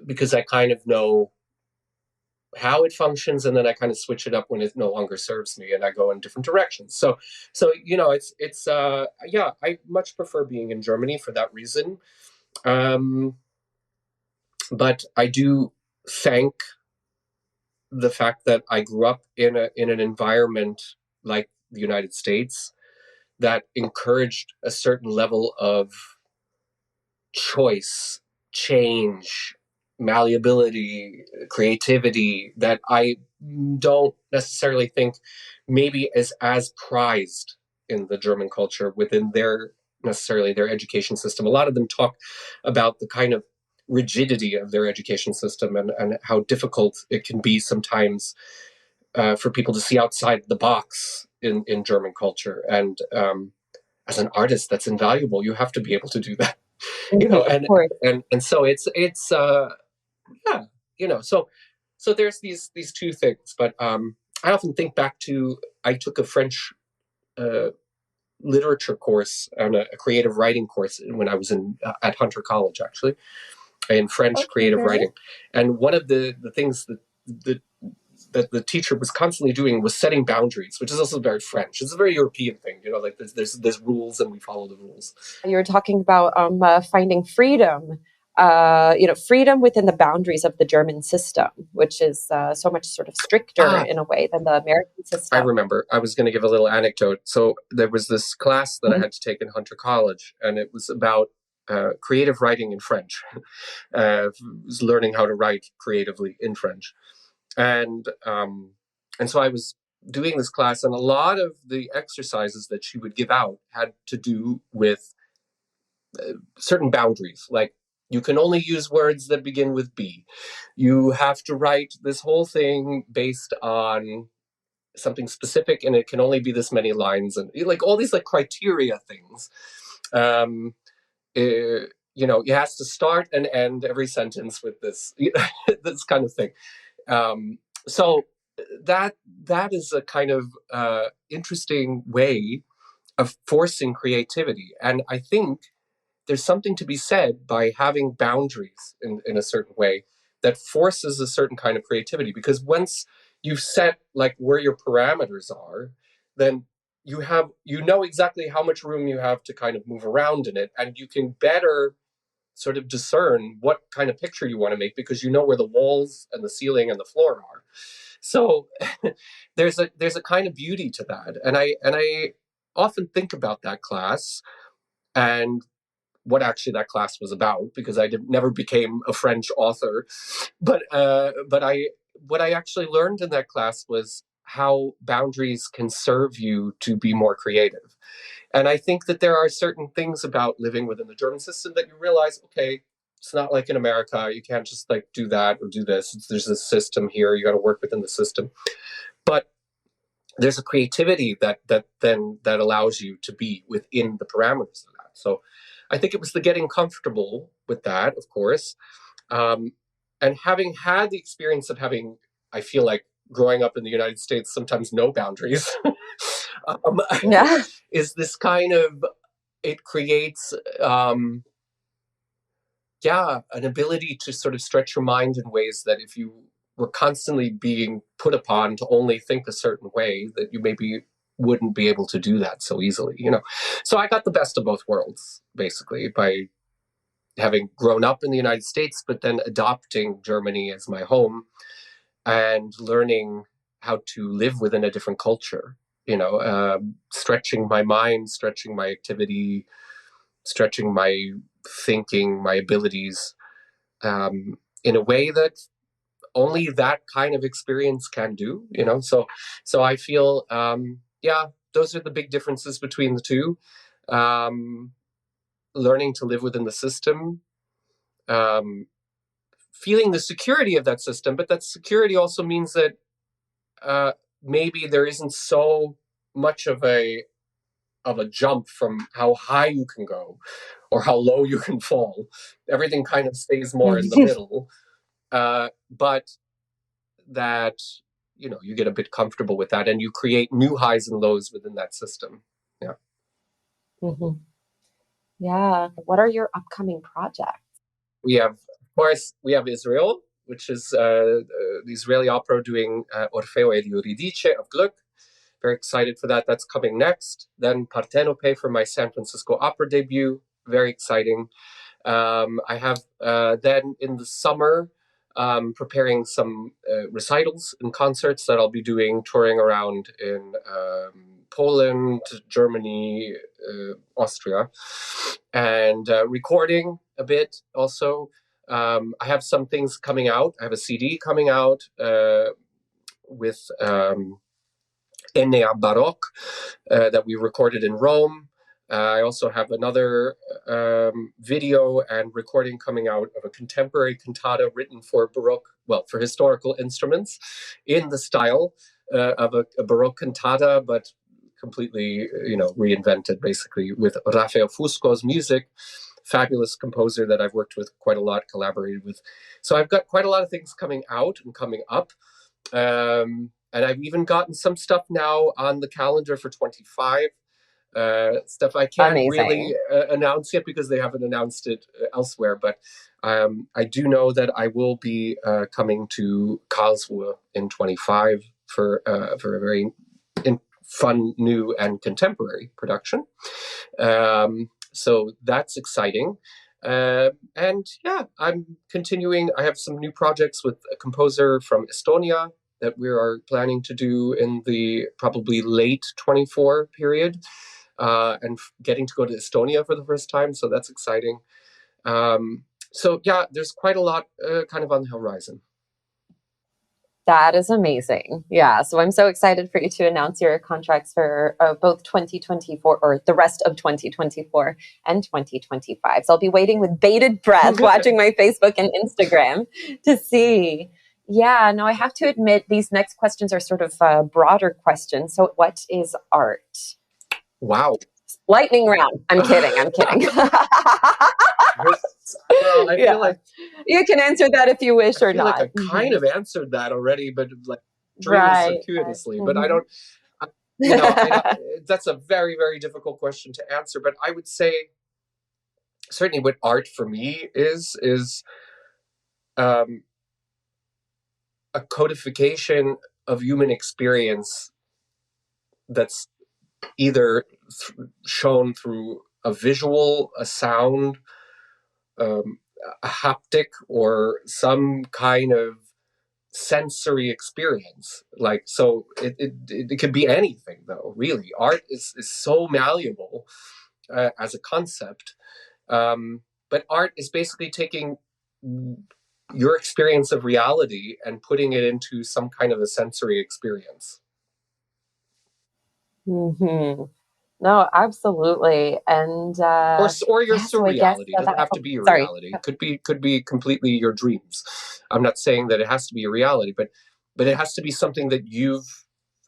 because I kind of know how it functions, and then I kind of switch it up when it no longer serves me, and I go in different directions. So it's yeah, I much prefer being in Germany for that reason. But I do thank the fact that I grew up in an environment like the United States that encouraged a certain level of choice, change, malleability, creativity that I don't necessarily think maybe is as prized in the German culture within their education system. A lot of them talk about the kind of rigidity of their education system and how difficult it can be sometimes for people to see outside the box in German culture. And as an artist, that's invaluable. You have to be able to do that. Of course. And so it's yeah, so there's these two things. But I often think back to, I took a French literature course and a creative writing course when I was at Hunter College, actually, in French creative writing. And one of the things that the teacher was constantly doing was setting boundaries, which is also very French. It's a very European thing, like there's rules and we follow the rules. You were talking about finding freedom, freedom within the boundaries of the German system, which is so much sort of stricter in a way than the American system. I remember, I was going to give a little anecdote. So there was this class that I had to take in Hunter College, and it was about creative writing in French. Was learning how to write creatively in French. And so I was doing this class, and a lot of the exercises that she would give out had to do with certain boundaries. Like, you can only use words that begin with B. You have to write this whole thing based on something specific, and it can only be this many lines, and like all these like criteria things. It has to start and end every sentence with this this kind of thing. So that is a kind of interesting way of forcing creativity. And I think there's something to be said by having boundaries in a certain way that forces a certain kind of creativity. Because once you've set like where your parameters are, then you know exactly how much room you have to kind of move around in it, and you can better sort of discern what kind of picture you want to make because you know where the walls and the ceiling and the floor are. So there's a kind of beauty to that. And I often think about that class and what actually that class was about, because I never became a French author. But what I actually learned in that class was how boundaries can serve you to be more creative. And I think that there are certain things about living within the German system that you realize, okay, it's not like in America. You can't just like do that or do this. There's a system here. You got to work within the system. But there's a creativity that allows you to be within the parameters of that. So I think it was the getting comfortable with that, of course. And having had the experience of having, I feel like, growing up in the United States, sometimes no boundaries, is this kind of, it creates, an ability to sort of stretch your mind in ways that if you were constantly being put upon to only think a certain way, that you maybe wouldn't be able to do that so easily, So I got the best of both worlds, basically, by having grown up in the United States, but then adopting Germany as my home and learning how to live within a different culture, stretching my mind, stretching my activity, stretching my thinking, my abilities, in a way that only that kind of experience can do, So I feel, those are the big differences between the two. learning to live within the system, feeling the security of that system, but that security also means that maybe there isn't so much of a jump from how high you can go or how low you can fall. Everything kind of stays more in the middle, but that you get a bit comfortable with that, and you create new highs and lows within that system. Yeah. Mm-hmm. Yeah. What are your upcoming projects? Of course, we have Israel, which is the Israeli opera doing Orfeo ed Euridice of Gluck. Very excited for that. That's coming next. Then Partenope for my San Francisco opera debut. Very exciting. I have then in the summer preparing some recitals and concerts that I'll be doing, touring around in Poland, Germany, Austria, and recording a bit also. I have some things coming out. I have a CD coming out with Enea Baroque that we recorded in Rome. I also have another video and recording coming out of a contemporary cantata written for for historical instruments in the style of a Baroque cantata, but completely, reinvented basically with Rafael Fusco's music. Fabulous composer that I've worked with quite a lot, collaborated with. So I've got quite a lot of things coming out and coming up. And I've even gotten some stuff now on the calendar for 25. Stuff I can't really announce yet because they haven't announced it elsewhere. But I do know that I will be coming to Karlsruhe in 25 for a very fun, new, and contemporary production. So that's exciting. And yeah, I'm continuing. I have some new projects with a composer from Estonia that we are planning to do in the probably late 24 period, and getting to go to Estonia for the first time. So that's exciting. So yeah, there's quite a lot kind of on the horizon. That is amazing. Yeah. So I'm so excited for you to announce your contracts for both 2024 or the rest of 2024 and 2025. So I'll be waiting with bated breath, watching my Facebook and Instagram to see. Yeah, no, I have to admit these next questions are sort of broader questions. So what is art? Wow. Lightning round. I'm kidding. Well, I feel like you can answer that if you wish or not. Like I kind of answered that already, but like circuitously. But I don't. That's a very, very difficult question to answer. But I would say certainly what art for me is a codification of human experience that's either shown through a visual, a sound, a haptic, or some kind of sensory experience. Like, so it could be anything, though. Really, art is so malleable as a concept. But art is basically taking your experience of reality and putting it into some kind of a sensory experience. Mm-hmm. No, absolutely. And or your surreality. It doesn't have to be your reality. It could be completely your dreams. I'm not saying that it has to be a reality, but it has to be something that you've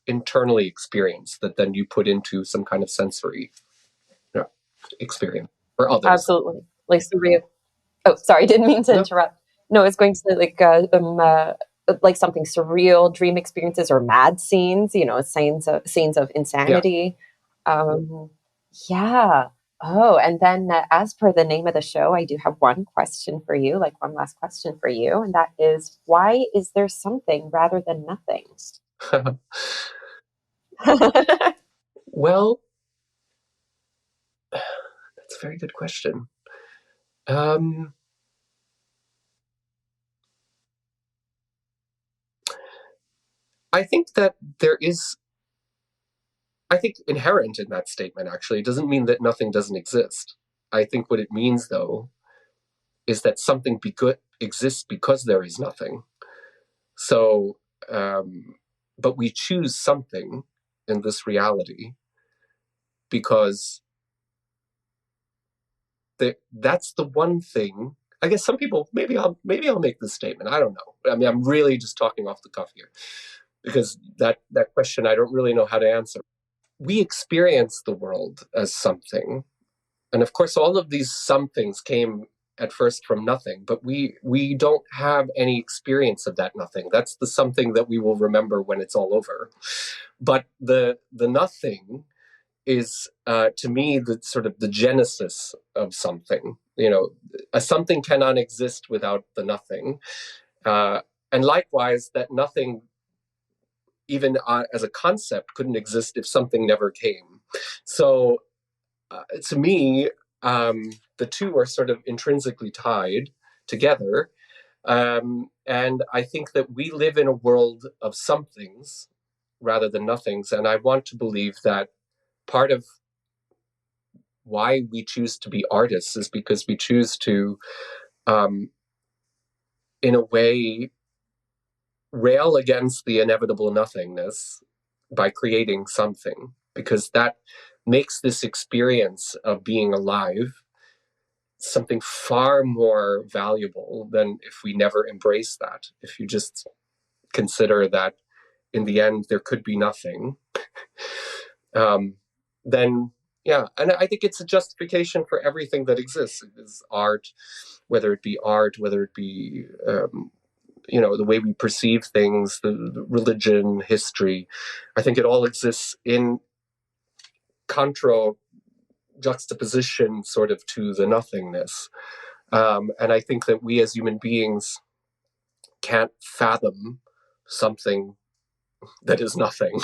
internally experienced that then you put into some kind of sensory experience for others. Absolutely. Like surreal. Oh, sorry, didn't mean to interrupt. No, it's going to like something surreal, dream experiences or mad scenes, scenes of insanity. Yeah. Oh, and then as per the name of the show, I do have one question for you, like one last question for you. And that is, why is there something rather than nothing? Well, that's a very good question. I think that I think inherent in that statement, actually, it doesn't mean that nothing doesn't exist. I think what it means, though, is that something exists because there is nothing. So, but we choose something in this reality because that that's the one thing. I guess some people, maybe I'll make this statement. I don't know. I mean, I'm really just talking off the cuff here, because that question I don't really know how to answer. We experience the world as something, and of course, all of these somethings came at first from nothing, but we don't have any experience of that nothing. That's the something that we will remember when it's all over. But the nothing is, to me, the sort of the genesis of something. A something cannot exist without the nothing, and likewise, that nothing, even as a concept, couldn't exist if something never came. So, to me, the two are sort of intrinsically tied together, and I think that we live in a world of somethings rather than nothings, and I want to believe that part of why we choose to be artists is because we choose to, in a way, rail against the inevitable nothingness by creating something, because that makes this experience of being alive something far more valuable than if we never embrace that. If you just consider that in the end there could be nothing, then yeah, and I think it's a justification for everything that exists. It is art, whether it be the way we perceive things, the religion, history. I think it all exists in juxtaposition sort of to the nothingness. And I think that we as human beings can't fathom something that is nothing.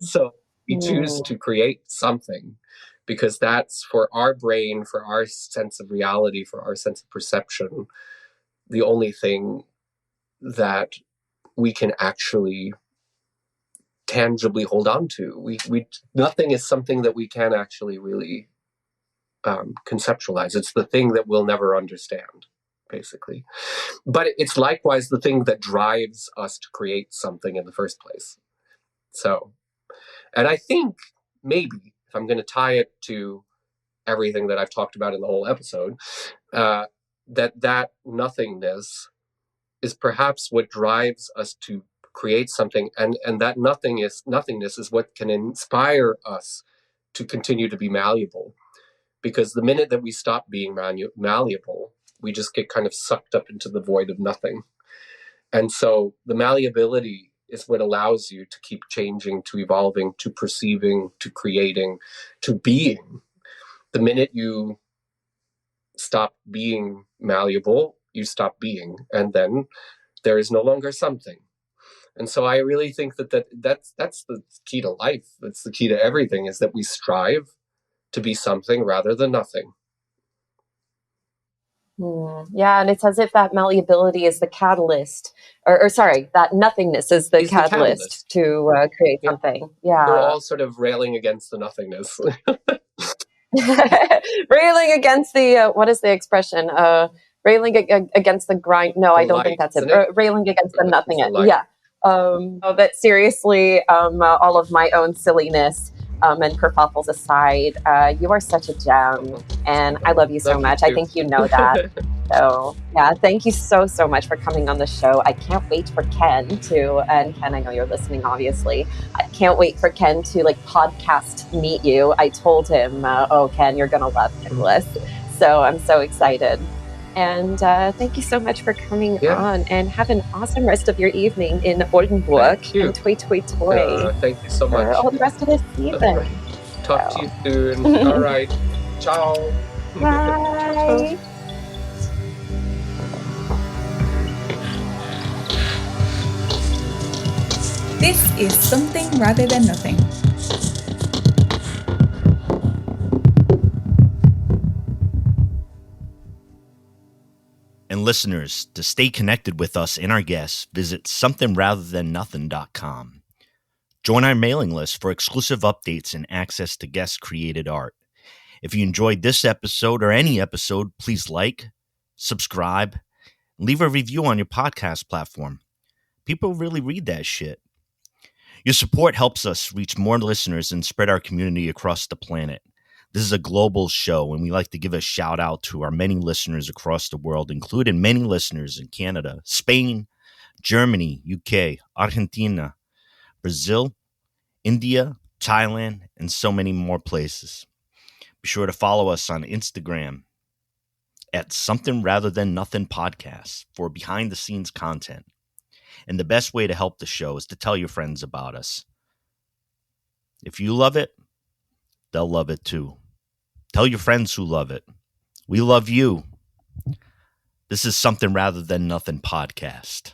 So we choose to create something because that's, for our brain, for our sense of reality, for our sense of perception, the only thing that we can actually tangibly hold on to. Nothing is something that we can actually really conceptualize. It's the thing that we'll never understand, basically. But it's likewise the thing that drives us to create something in the first place. So, and I think maybe, if I'm going to tie it to everything that I've talked about in the whole episode, that nothingness is perhaps what drives us to create something, and that nothingness is what can inspire us to continue to be malleable. Because the minute that we stop being malleable, we just get kind of sucked up into the void of nothing. And so the malleability is what allows you to keep changing, to evolving, to perceiving, to creating, to being. The minute you stop being malleable, you stop being, and then there is no longer something. And so I really think that's the key to life. That's the key to everything, is that we strive to be something rather than nothing. Yeah, and it's as if that malleability is the catalyst, or sorry, that nothingness is the catalyst to create something. Yeah. We're all sort of railing against the nothingness. Railing against the, what is the expression? Railing against the grind. No, I don't think that's it. Railing against the nothingness. Yeah. But seriously, all of my own silliness and kerfuffles aside, you are such a gem, and I love you so much. I think you know that. So yeah, thank you so much for coming on the show. I can't wait for Ken to, and Ken, I know you're listening, obviously. I can't wait for Ken to podcast meet you. I told him, Ken, you're gonna love Endless. So I'm so excited. And thank you so much for coming on, and have an awesome rest of your evening in Oldenburg and Toy Toy Toy. Thank you so much. For all the rest of this season. Right. Talk to you soon. All right. Ciao. Bye. This is Something Rather Than Nothing. And listeners, to stay connected with us and our guests, visit somethingratherthannothing.com. Join our mailing list for exclusive updates and access to guest-created art. If you enjoyed this episode or any episode, please like, subscribe, and leave a review on your podcast platform. People really read that shit. Your support helps us reach more listeners and spread our community across the planet. This is a global show, and we like to give a shout out to our many listeners across the world, including many listeners in Canada, Spain, Germany, UK, Argentina, Brazil, India, Thailand, and so many more places. Be sure to follow us on Instagram at Something Rather Than Nothing Podcast for behind the scenes content. And the best way to help the show is to tell your friends about us. If you love it, they'll love it too. Tell your friends who love it. We love you. This is Something Rather Than Nothing Podcast.